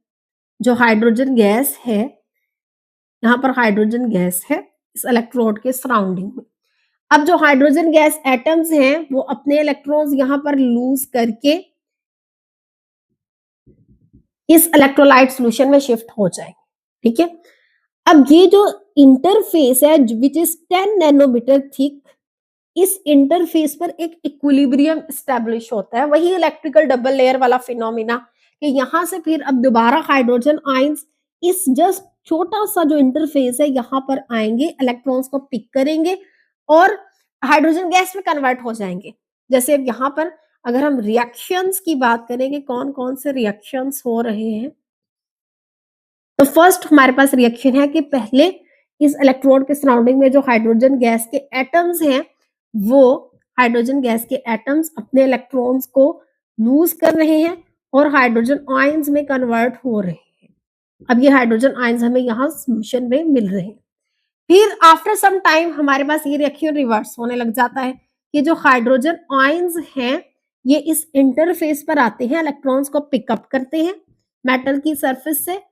जो हाइड्रोजन गैस है, इस इलेक्ट्रोड के सराउंडिंग में। अब जो हाइड्रोजन गैस एटम्स हैं वो अपने इलेक्ट्रॉन्स यहाँ पर लूज करके इस इलेक्ट्रोलाइट सॉल्यूशन में शिफ्ट हो जाएंगे, ठीक है। अब ये जो इंटरफेस है विच इज 10 नैनोमीटर थिक, इस इंटरफेस पर एक इक्विलिब्रियम एस्टेब्लिश होता है, वही इलेक्ट्रिकल डबल लेयर वाला फिनोमिना कि यहाँ से फिर अब दोबारा हाइड्रोजन आयंस इस जस्ट छोटा सा जो इंटरफेस है यहाँ पर आएंगे, इलेक्ट्रॉन्स को पिक करेंगे और हाइड्रोजन गैस में कन्वर्ट हो जाएंगे। जैसे अब यहाँ पर अगर हम रिएक्शंस की बात करेंगे, कौन कौन से रिएक्शंस हो रहे हैं, तो फर्स्ट हमारे पास रिएक्शन है कि पहले इस इलेक्ट्रोड के सराउंडिंग में जो हाइड्रोजन गैस के एटम्स हैं, वो हाइड्रोजन गैस के एटम्स अपने इलेक्ट्रॉन्स को लूज कर रहे हैं और हाइड्रोजन आयंस में कन्वर्ट हो रहे हैं। अब ये हाइड्रोजन आयंस हमें यहाँ सॉल्यूशन में मिल रहे हैं। फिर आफ्टर सम टाइम हमारे पास ये रिएक्शन रिवर्स होने लग जाता है कि जो हाइड्रोजन आयंस हैं ये इस इंटरफेस पर आते हैं, इलेक्ट्रॉन्स को पिकअप करते हैं मेटल की सरफेस से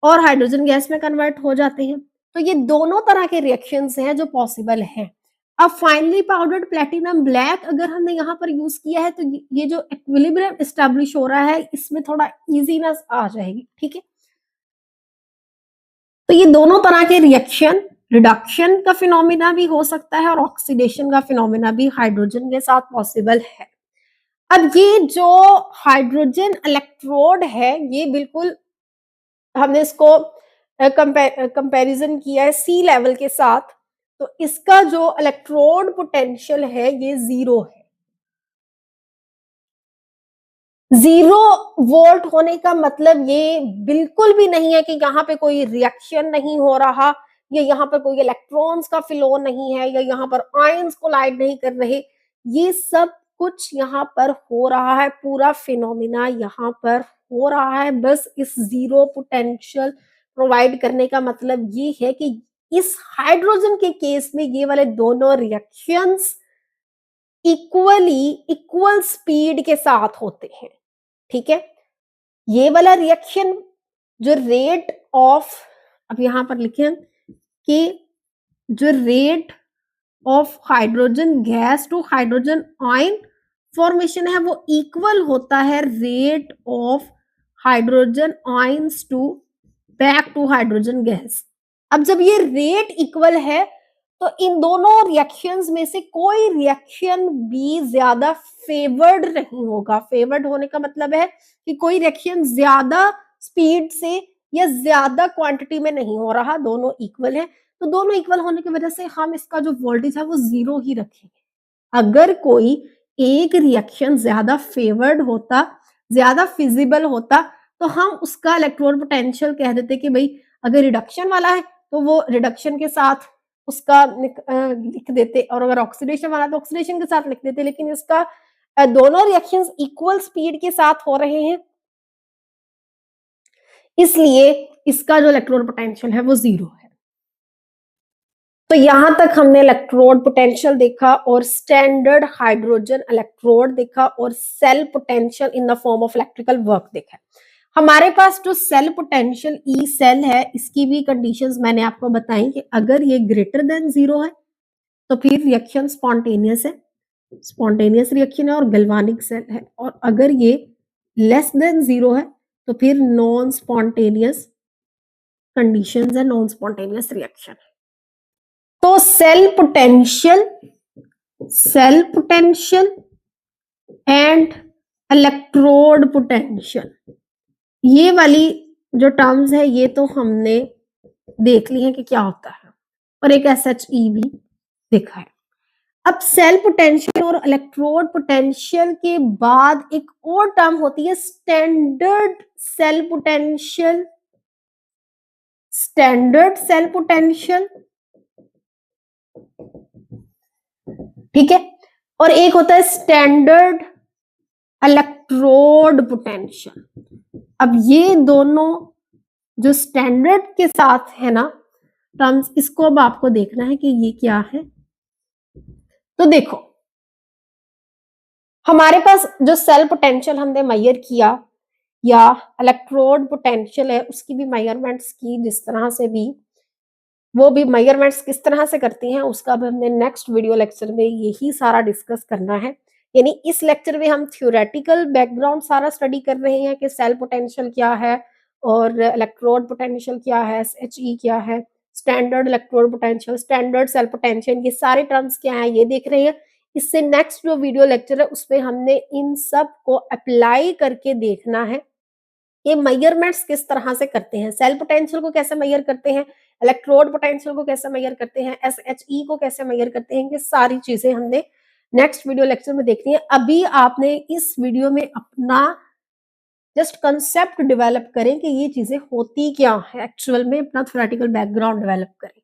और हाइड्रोजन गैस में कन्वर्ट हो जाते हैं। तो ये दोनों तरह के रिएक्शंस हैं जो पॉसिबल हैं। अब फाइनली पाउडर्ड प्लैटिनम ब्लैक अगर हमने यहाँ पर यूज किया है तो ये जो इक्विलिब्रियम एस्टैब्लिश हो रहा है इसमें थोड़ा इजीनेस आ जाएगी, ठीक है। तो ये दोनों तरह के रिएक्शन, रिडक्शन का फिनोमिना भी हो सकता है और ऑक्सीडेशन का फिनोमिना भी हाइड्रोजन के साथ पॉसिबल है। अब ये जो हाइड्रोजन इलेक्ट्रोड है ये बिल्कुल हमने इसको कंपैरिजन किया है सी लेवल के साथ, तो इसका जो इलेक्ट्रोड पोटेंशियल है ये 0 है। 0 वोल्ट होने का मतलब ये बिल्कुल भी नहीं है कि यहाँ पे कोई रिएक्शन नहीं हो रहा या यहाँ पर कोई इलेक्ट्रॉन्स का फ्लो नहीं है या यहाँ पर आयंस कोलाइड नहीं कर रहे। ये सब कुछ यहाँ पर हो रहा है, पूरा फिनोमिना यहाँ पर हो रहा है। बस इस 0 पोटेंशियल प्रोवाइड करने का मतलब ये है कि इस हाइड्रोजन के केस में ये वाले दोनों रिएक्शंस इक्वल स्पीड के साथ होते हैं, ठीक है। ये वाला रिएक्शन जो रेट ऑफ, अब यहां पर लिखें कि जो rate of hydrogen gas to hydrogen ion formation है वो इक्वल होता है rate of hydrogen ions to back to hydrogen gas. अब जब ये रेट इक्वल है तो इन दोनों रिएक्शंस में से कोई रिएक्शन भी ज्यादा फेवर्ड नहीं होगा। फेवर्ड होने का मतलब है कि कोई रिएक्शन ज्यादा स्पीड से या ज्यादा क्वांटिटी में नहीं हो रहा, दोनों इक्वल है। तो दोनों इक्वल होने की वजह से हम इसका जो वोल्टेज है वो 0 ही रखेंगे। अगर कोई एक रिएक्शन ज्यादा फेवर्ड होता, ज्यादा फिजिबल होता, तो हम उसका इलेक्ट्रोड पोटेंशियल कह देते कि भाई अगर रिडक्शन वाला है तो वो रिडक्शन के साथ उसका लिख देते, और अगर ऑक्सीडेशन वाला तो ऑक्सीडेशन के साथ लिख देते। लेकिन इसका दोनों रिएक्शंस इक्वल स्पीड के साथ हो रहे हैं, इसलिए इसका जो इलेक्ट्रोड पोटेंशियल है वो 0 है। तो यहां तक हमने इलेक्ट्रोड पोटेंशियल देखा और स्टैंडर्ड हाइड्रोजन इलेक्ट्रोड देखा और cell potential in the form of electrical work देखा। हमारे पास जो सेल पोटेंशियल ई सेल है, इसकी भी कंडीशंस मैंने आपको बताई कि अगर ये ग्रेटर देन 0 है तो फिर रिएक्शन स्पॉन्टेनियस है, स्पॉन्टेनियस रिएक्शन है और गैल्वानिक सेल है, और अगर ये लेस देन 0 है तो फिर नॉन स्पॉन्टेनियस कंडीशंस है, नॉन स्पॉन्टेनियस रिएक्शन है। तो cell potential and electrode potential, ये वाली जो टर्म्स है ये तो हमने देख ली है कि क्या होता है, और एक SHE भी देखा है। अब सेल पोटेंशियल और इलेक्ट्रोड पोटेंशियल के बाद एक और टर्म होती है standard cell potential, standard cell potential, ठीक है, और एक होता है स्टैंडर्ड इलेक्ट्रोड पोटेंशियल। अब ये दोनों जो स्टैंडर्ड के साथ है ना टर्म्स, इसको अब आपको देखना है कि ये क्या है। तो देखो, हमारे पास जो सेल पोटेंशियल हमने मेजर किया या इलेक्ट्रोड पोटेंशियल है, उसकी भी मेजरमेंट्स की, जिस तरह से भी वो भी मेजरमेंट्स किस तरह से करती हैं उसका भी हमने नेक्स्ट वीडियो लेक्चर में यही सारा डिस्कस करना है। यानी इस लेक्चर में हम थ्योरेटिकल बैकग्राउंड सारा स्टडी कर रहे हैं कि सेल पोटेंशियल क्या है और इलेक्ट्रोड पोटेंशियल क्या है, SHE क्या है, standard electrode potential, standard cell potential, ये सारे टर्म्स क्या हैं ये देख रहे हैं। इससे नेक्स्ट जो वीडियो लेक्चर है उसमें हमने इन सब को अप्लाई करके देखना है ये मेजरमेंट्स किस तरह से करते हैं, सेल पोटेंशियल को कैसे मेजर करते हैं, इलेक्ट्रोड पोटेंशियल को कैसे मेजर करते हैं, SHE को कैसे मेजर करते हैं, ये सारी चीजें हमने नेक्स्ट वीडियो लेक्चर में देखनी है। अभी आपने इस वीडियो में अपना जस्ट कंसेप्ट डेवलप करें कि ये चीजें होती क्या है एक्चुअल में, अपना थ्योरेटिकल बैकग्राउंड डेवलप करें।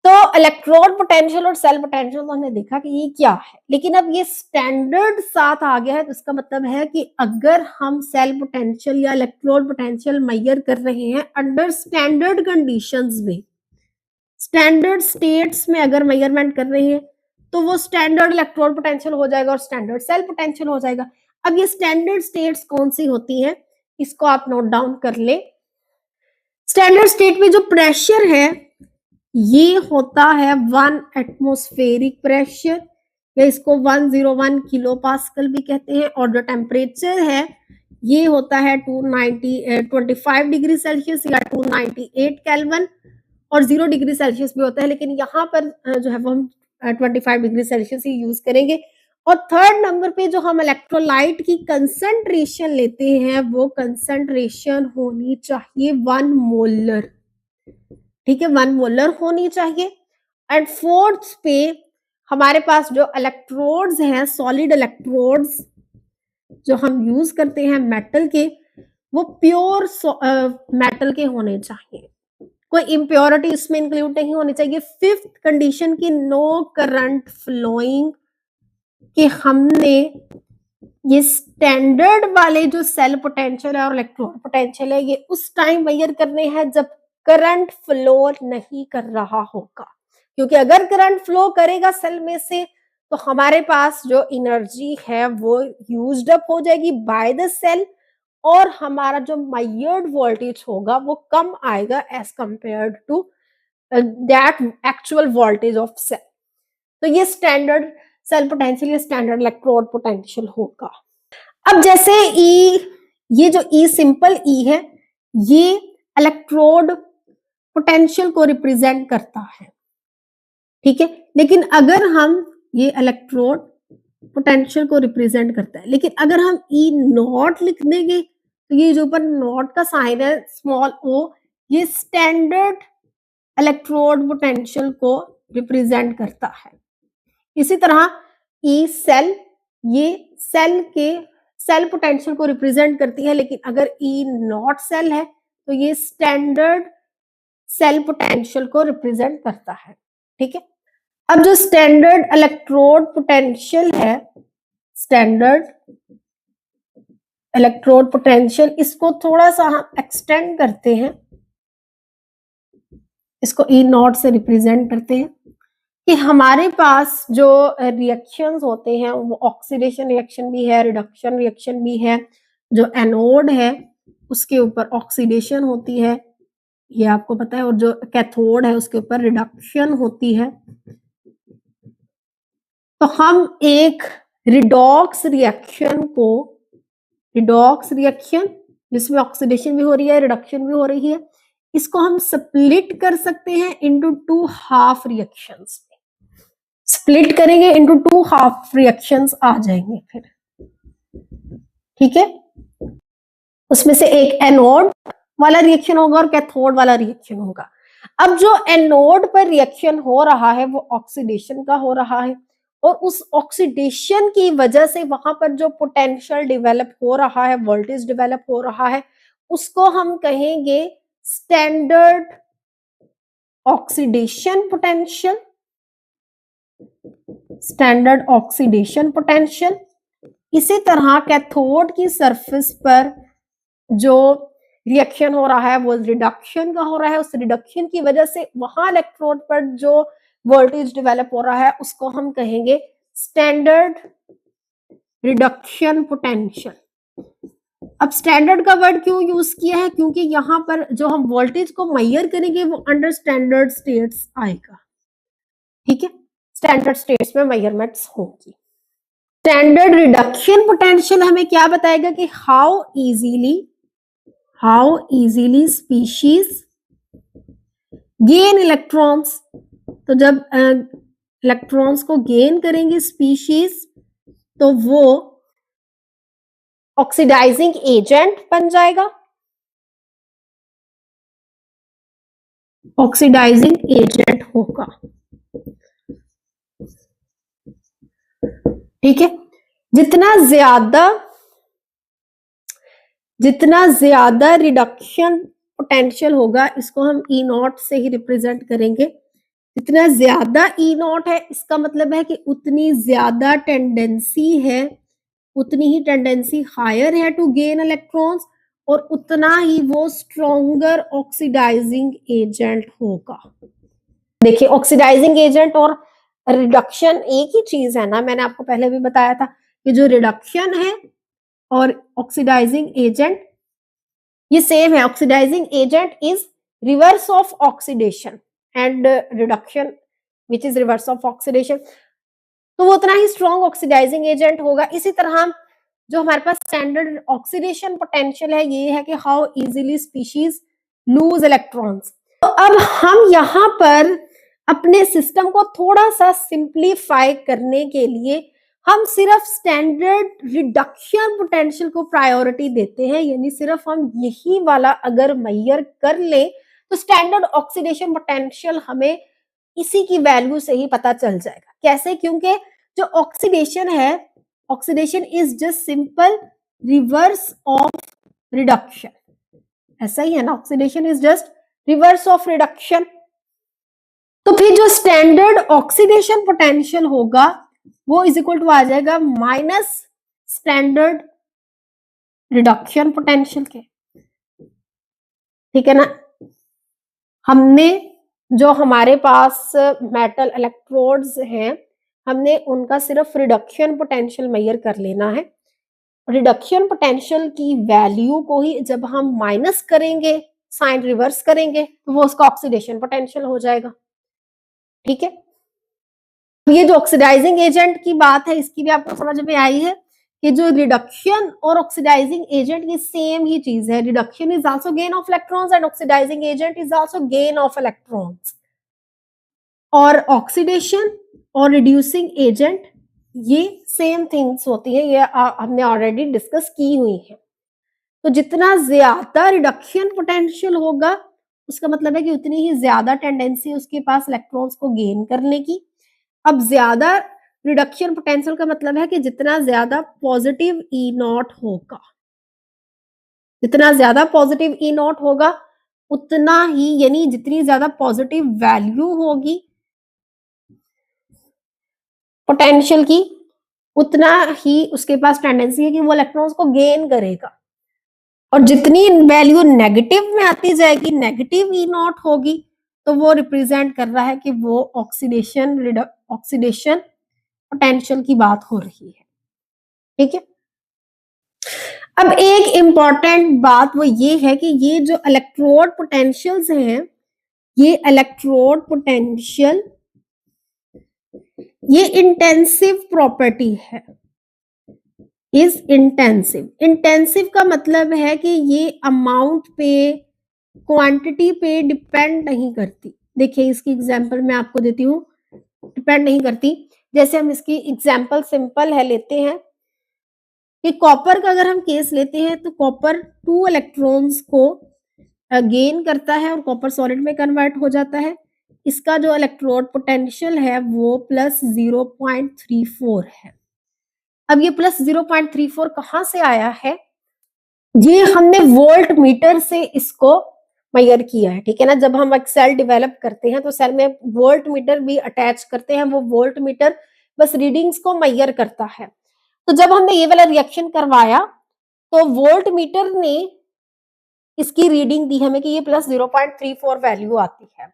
तो इलेक्ट्रोड पोटेंशियल और सेल पोटेंशियल तो हमने देखा कि ये क्या है, लेकिन अब ये स्टैंडर्ड साथ आ गया है, तो इसका मतलब है कि अगर हम सेल पोटेंशियल या इलेक्ट्रोड पोटेंशियल मेजर कर रहे हैं अंडर स्टैंडर्ड कंडीशंस में, स्टैंडर्ड स्टेट्स में अगर मेजरमेंट कर रहे हैं तो वो स्टैंडर्ड इलेक्ट्रोड पोटेंशियल हो जाएगा और स्टैंडर्ड सेल पोटेंशियल हो जाएगा। अब ये स्टैंडर्ड स्टेट्स कौन सी होती हैं, इसको आप नोट डाउन कर ले। स्टैंडर्ड स्टेट में जो प्रेशर है ये होता है 1 एटमॉस्फेरिक प्रेशर, या इसको 101 किलो पास्कल भी कहते हैं, और जो टेम्परेचर है ये होता है 25 डिग्री सेल्सियस या 298 केल्विन, और 0 डिग्री सेल्सियस भी होता है, लेकिन यहाँ पर जो है वो हम 25 डिग्री सेल्सियस ही यूज करेंगे। और थर्ड नंबर पे जो हम इलेक्ट्रोलाइट की कंसंट्रेशन लेते हैं वो कंसंट्रेशन होनी चाहिए 1 मोलर, ठीक है, 1 मोलर होनी चाहिए। एंड फोर्थ पे हमारे पास जो इलेक्ट्रोड्स हैं, सॉलिड इलेक्ट्रोड्स जो हम यूज करते हैं मेटल के, वो प्योर मेटल के होने चाहिए, कोई इम्प्योरिटी इसमें इंक्लूड नहीं होनी चाहिए। फिफ्थ कंडीशन की नो करंट फ्लोइंग, कि हमने ये स्टैंडर्ड वाले जो सेल पोटेंशियल है और इलेक्ट्रोड पोटेंशियल है ये उस टाइम मेजर करने हैं जब करंट फ्लो नहीं कर रहा होगा, क्योंकि अगर करंट फ्लो करेगा सेल में से तो हमारे पास जो एनर्जी है वो यूज्ड अप हो जाएगी बाय द सेल, और हमारा जो मेजर्ड वोल्टेज होगा वो कम आएगा as compared to that actual voltage of cell. तो ये स्टैंडर्ड सेल पोटेंशियल या स्टैंडर्ड इलेक्ट्रोड पोटेंशियल होगा। अब जैसे ई, ये जो ई सिंपल ई है ये इलेक्ट्रोड पोटेंशियल को रिप्रेजेंट करता है, ठीक है। लेकिन अगर हम ये इलेक्ट्रोड पोटेंशियल को रिप्रेजेंट करता है, लेकिन अगर हम ई नॉट लिख देंगे तो ये जो ऊपर नॉट का साइन है स्मॉल ओ, ये स्टैंडर्ड इलेक्ट्रोड पोटेंशियल को रिप्रेजेंट करता है। इसी तरह ई सेल, ये सेल के सेल पोटेंशियल को रिप्रेजेंट करती है, लेकिन अगर ई नॉट सेल है तो ये स्टैंडर्ड सेल पोटेंशियल को रिप्रेजेंट करता है, ठीक है। अब जो स्टैंडर्ड इलेक्ट्रोड पोटेंशियल है, स्टैंडर्ड इलेक्ट्रोड पोटेंशियल, इसको थोड़ा सा हम एक्सटेंड करते हैं, इसको ई नॉट से रिप्रेजेंट करते हैं कि हमारे पास जो रिएक्शंस होते हैं वो ऑक्सीडेशन रिएक्शन भी है, रिडक्शन रिएक्शन भी है। जो एनोड है उसके ऊपर ऑक्सीडेशन होती है, ये आपको पता है, और जो कैथोड है उसके ऊपर रिडक्शन होती है। तो हम एक रिडॉक्स रिएक्शन को, रिडॉक्स रिएक्शन जिसमें ऑक्सीडेशन भी हो रही है, रिडक्शन भी हो रही है, इसको हम स्प्लिट कर सकते हैं इनटू टू हाफ रिएक्शंस में। स्प्लिट करेंगे इनटू टू हाफ रिएक्शंस आ जाएंगे फिर, ठीक है। उसमें से एक एनोड वाला रिएक्शन होगा और कैथोड वाला रिएक्शन होगा। अब जो एनोड पर रिएक्शन हो रहा है वो ऑक्सीडेशन का हो रहा है, और उस ऑक्सीडेशन की वजह से वहां पर जो पोटेंशियल डेवलप हो रहा है, वोल्टेज डेवलप हो रहा है, उसको हम कहेंगे standard oxidation potential, standard oxidation potential. इसी तरह कैथोड की सरफेस पर जो रिएक्शन हो रहा है वो रिडक्शन का हो रहा है, उस रिडक्शन की वजह से वहां इलेक्ट्रोड पर जो वोल्टेज डेवलप हो रहा है उसको हम कहेंगे स्टैंडर्ड रिडक्शन पोटेंशियल। अब स्टैंडर्ड का वर्ड क्यों यूज किया है, क्योंकि यहाँ पर जो हम वोल्टेज को मेजर करेंगे वो अंडर स्टैंडर्ड स्टेट्स आएगा, ठीक है। स्टैंडर्ड स्टेट्स में मेजरमेंट्स होंगी। स्टैंडर्ड रिडक्शन पोटेंशियल हमें क्या बताएगा कि how easily species gain electrons. तो जब इलेक्ट्रॉन्स को गेन करेंगे स्पीशीज तो वो ऑक्सीडाइजिंग एजेंट बन जाएगा, ऑक्सीडाइजिंग एजेंट होगा, ठीक है। जितना ज्यादा रिडक्शन पोटेंशियल होगा, इसको हम ई नॉट से ही रिप्रेजेंट करेंगे। जितना ज्यादा ई नॉट है इसका मतलब है कि उतनी ज्यादा टेंडेंसी है, उतनी ही टेंडेंसी हायर है टू गेन इलेक्ट्रॉन्स, और उतना ही वो स्ट्रॉन्गर ऑक्सीडाइजिंग एजेंट होगा। देखिए ऑक्सीडाइजिंग एजेंट और रिडक्शन एक ही चीज है ना, मैंने आपको पहले भी बताया था कि जो रिडक्शन है और ऑक्सीडाइजिंग एजेंट ये सेम है। Oxidising agent is reverse of oxidation and reduction which is reverse of oxidation, तो वो उतना ही स्ट्रॉन्ग ऑक्सीडाइजिंग एजेंट होगा। इसी तरह जो हमारे पास स्टैंडर्ड ऑक्सीडेशन पोटेंशियल है ये है कि how easily species loose electrons. तो अब हम यहाँ पर अपने सिस्टम को थोड़ा सा सिंप्लीफाई करने के लिए हम सिर्फ स्टैंडर्ड रिडक्शन पोटेंशियल को प्रायोरिटी देते हैं, यानी सिर्फ हम यही वाला अगर मेजर कर ले तो स्टैंडर्ड ऑक्सीडेशन पोटेंशियल हमें इसी की वैल्यू से ही पता चल जाएगा। कैसे? क्योंकि जो ऑक्सीडेशन है, oxidation is just simple reverse of reduction, ऐसा ही है ना, oxidation is just reverse of reduction. तो फिर जो स्टैंडर्ड ऑक्सीडेशन पोटेंशियल होगा वो इज इक्वल टू आ जाएगा माइनस स्टैंडर्ड रिडक्शन पोटेंशियल के, ठीक है ना। हमने जो हमारे पास मेटल इलेक्ट्रोड्स हैं हमने उनका सिर्फ रिडक्शन पोटेंशियल मेजर कर लेना है। रिडक्शन पोटेंशियल की वैल्यू को ही जब हम माइनस करेंगे, साइन रिवर्स करेंगे, तो वो उसका ऑक्सीडेशन पोटेंशियल हो जाएगा, ठीक है। ये जो ऑक्सीडाइजिंग एजेंट की बात है इसकी भी आपको समझ में आई है कि जो रिडक्शन और ऑक्सीडाइजिंग एजेंट ये सेम ही चीज है। Reduction is also gain of electrons and oxidising agent is also gain of electrons. और ऑक्सीडेशन और रिड्यूसिंग एजेंट ये सेम थिंग्स होती है, ये हमने ऑलरेडी डिस्कस की हुई है। तो जितना ज्यादा रिडक्शन पोटेंशियल होगा उसका मतलब है कि उतनी ही ज्यादा टेंडेंसी उसके पास इलेक्ट्रॉन्स को गेन करने की। अब ज्यादा रिडक्शन पोटेंशियल का मतलब है कि जितना ज्यादा पॉजिटिव ई नॉट होगा, जितना ज्यादा पॉजिटिव ई नॉट होगा उतना ही, यानी जितनी ज्यादा पॉजिटिव वैल्यू होगी पोटेंशियल की, उतना ही उसके पास टेंडेंसी है कि वो इलेक्ट्रॉन्स को गेन करेगा। और जितनी वैल्यू नेगेटिव में आती जाएगी, नेगेटिव ई नॉट होगी, तो वो रिप्रेजेंट कर रहा है कि वो ऑक्सीडेशन पोटेंशियल की बात हो रही है। ठीक है। अब एक इंपॉर्टेंट बात वो ये है कि ये जो इलेक्ट्रोड पोटेंशियल्स हैं, ये इलेक्ट्रोड पोटेंशियल ये इंटेंसिव प्रॉपर्टी है। इज इंटेंसिव, इंटेंसिव का मतलब है कि ये अमाउंट पे, क्वांटिटी पे डिपेंड नहीं करती। देखिए इसकी एग्जांपल मैं आपको देती हूँ, डिपेंड नहीं करती। जैसे हम इसकी एग्जांपल सिंपल है लेते हैं कि कॉपर का अगर हम केस लेते हैं तो कॉपर 2 इलेक्ट्रॉन्स को गेन करता है और कॉपर सॉलिड में कन्वर्ट हो जाता है। इसका जो इलेक्ट्रोड पोटेंशियल है वो प्लस 0.34 है। अब ये प्लस 0.34 कहाँ से आया है? ये हमने वोल्ट मीटर से इसको मेजर किया है। ठीक है ना। जब हम एक सेल डेवलप करते हैं तो सेल में वोल्ट मीटर भी अटैच करते हैं। वो वोल्ट मीटर बस रीडिंग्स को मेजर करता है। तो जब हमने ये वाला रिएक्शन करवाया तो वोल्ट मीटर ने इसकी रीडिंग दी हमें कि ये प्लस 0.34 वैल्यू आती है।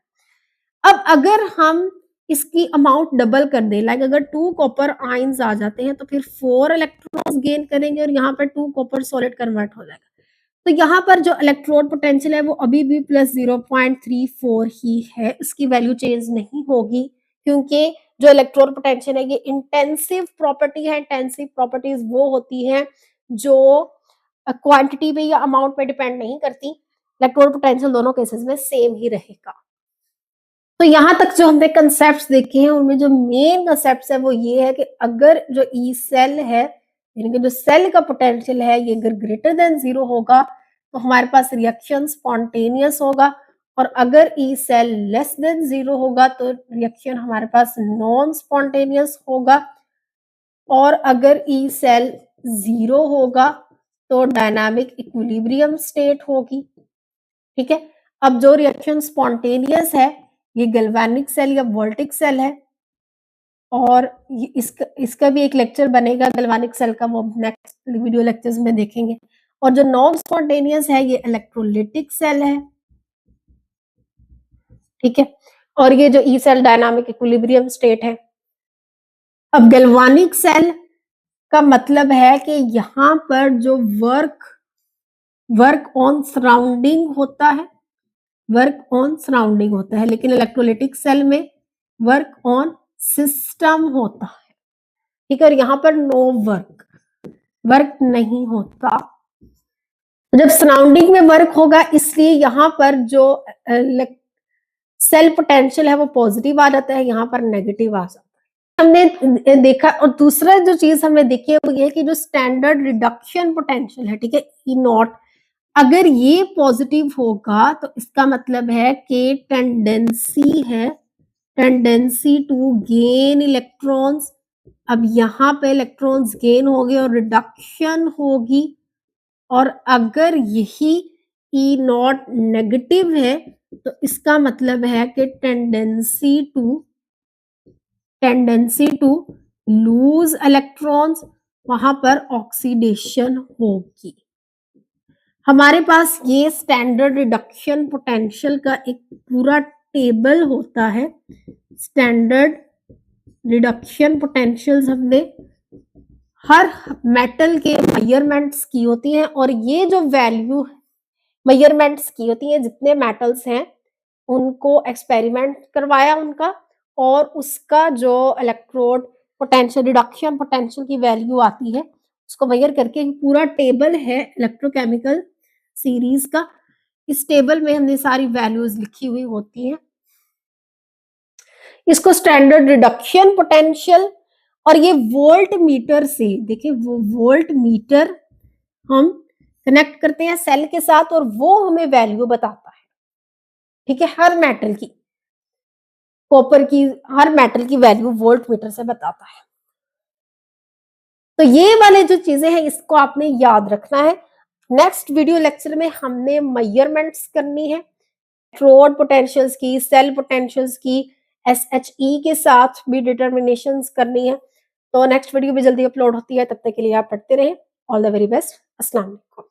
अब अगर हम इसकी अमाउंट डबल कर दें, लाइक अगर 2 कॉपर आयंस आ जाते हैं तो फिर 4 इलेक्ट्रॉन्स गेन करेंगे और यहाँ पर 2 कॉपर सॉलिड कन्वर्ट हो जाएगा। तो यहाँ पर जो इलेक्ट्रोड पोटेंशियल है वो अभी भी प्लस 0.34 ही है, इसकी वैल्यू चेंज नहीं होगी क्योंकि जो इलेक्ट्रोड पोटेंशियल है ये इंटेंसिव प्रॉपर्टी है। इंटेंसिव प्रॉपर्टीज वो होती हैं जो क्वांटिटी पे या अमाउंट पे डिपेंड नहीं करती। इलेक्ट्रोड पोटेंशियल दोनों केसेस में सेम ही रहेगा। तो यहाँ तक जो हमने कंसेप्ट देखे हैं उनमें जो मेन कंसेप्ट है वो ये है कि अगर जो ई सेल है, यानी कि जो सेल का पोटेंशियल है, ये अगर ग्रेटर देन 0 होगा तो हमारे पास रिएक्शन स्पॉन्टेनियस होगा, और अगर ई सेल लेस देन 0 होगा तो रिएक्शन हमारे पास नॉन स्पॉन्टेनियस होगा, और अगर ई सेल 0 होगा तो डायनामिक इक्विलिब्रियम स्टेट होगी। ठीक है। अब जो रिएक्शन स्पॉन्टेनियस है ये गैल्वेनिक सेल या वोल्टिक सेल है, और इसका भी एक लेक्चर बनेगा गैल्वेनिक सेल का, वो नेक्स्ट वीडियो लेक्चर्स में देखेंगे। और जो नॉन स्पॉन्टेनियस है ये इलेक्ट्रोलिटिक सेल है। ठीक है। और ये जो E cell dynamic equilibrium state है। अब गैल्वेनिक सेल का मतलब है कि यहाँ पर जो वर्क ऑन सराउंडिंग होता है, वर्क ऑन सराउंडिंग होता है, लेकिन इलेक्ट्रोलिटिक सेल में वर्क ऑन सिस्टम होता है। ठीक है। और यहाँ पर नो वर्क नहीं होता। जब सराउंडिंग में वर्क होगा इसलिए यहाँ पर जो सेल पोटेंशियल है वो पॉजिटिव आ जाता है, यहाँ पर नेगेटिव आ जाता है। हमने देखा। और दूसरा जो चीज हमने देखी है वो ये है कि जो स्टैंडर्ड रिडक्शन पोटेंशियल है, ठीक है, ई नॉट, अगर ये पॉजिटिव होगा तो इसका मतलब है कि टेंडेंसी टू गेन इलेक्ट्रॉन्स। अब यहाँ पे इलेक्ट्रॉन्स गेन हो गए और रिडक्शन होगी, और अगर यही ई नॉट नेगेटिव है तो इसका मतलब है कि टेंडेंसी टू लूज इलेक्ट्रॉन्स, वहां पर ऑक्सीडेशन होगी। हमारे पास ये स्टैंडर्ड रिडक्शन पोटेंशियल का एक पूरा टेबल होता है। स्टैंडर्ड रिडक्शन पोटेंशियल्स हमने हर मेटल के मेजरमेंट्स की होती हैं, और ये जो वैल्यू मेजरमेंट्स की होती हैं जितने मेटल्स हैं उनको एक्सपेरिमेंट करवाया उनका, और उसका जो इलेक्ट्रोड पोटेंशियल रिडक्शन पोटेंशियल की वैल्यू आती है उसको मेजर करके पूरा टेबल है इलेक्ट्रोकेमिकल सीरीज का। इस टेबल में हमने सारी वैल्यूज लिखी हुई होती हैं। इसको स्टैंडर्ड रिडक्शन पोटेंशियल, और ये वोल्ट मीटर से, देखिए वो वोल्ट मीटर हम कनेक्ट करते हैं सेल के साथ और वो हमें वैल्यू बताता है। ठीक है, हर मेटल की, कॉपर की, हर मेटल की वैल्यू वोल्ट मीटर से बताता है। तो ये वाले जो चीजें हैं इसको आपने याद रखना है। नेक्स्ट वीडियो लेक्चर में हमने मेजरमेंट्स करनी है, इलेक्ट्रोड पोटेंशियल्स की, सेल पोटेंशियल्स की, एसएचई के साथ भी डिटर्मिनेशंस करनी है। तो नेक्स्ट वीडियो भी जल्दी अपलोड होती है, तब तक के लिए आप पढ़ते रहें। All the very best. अस्सलाम वालेकुम।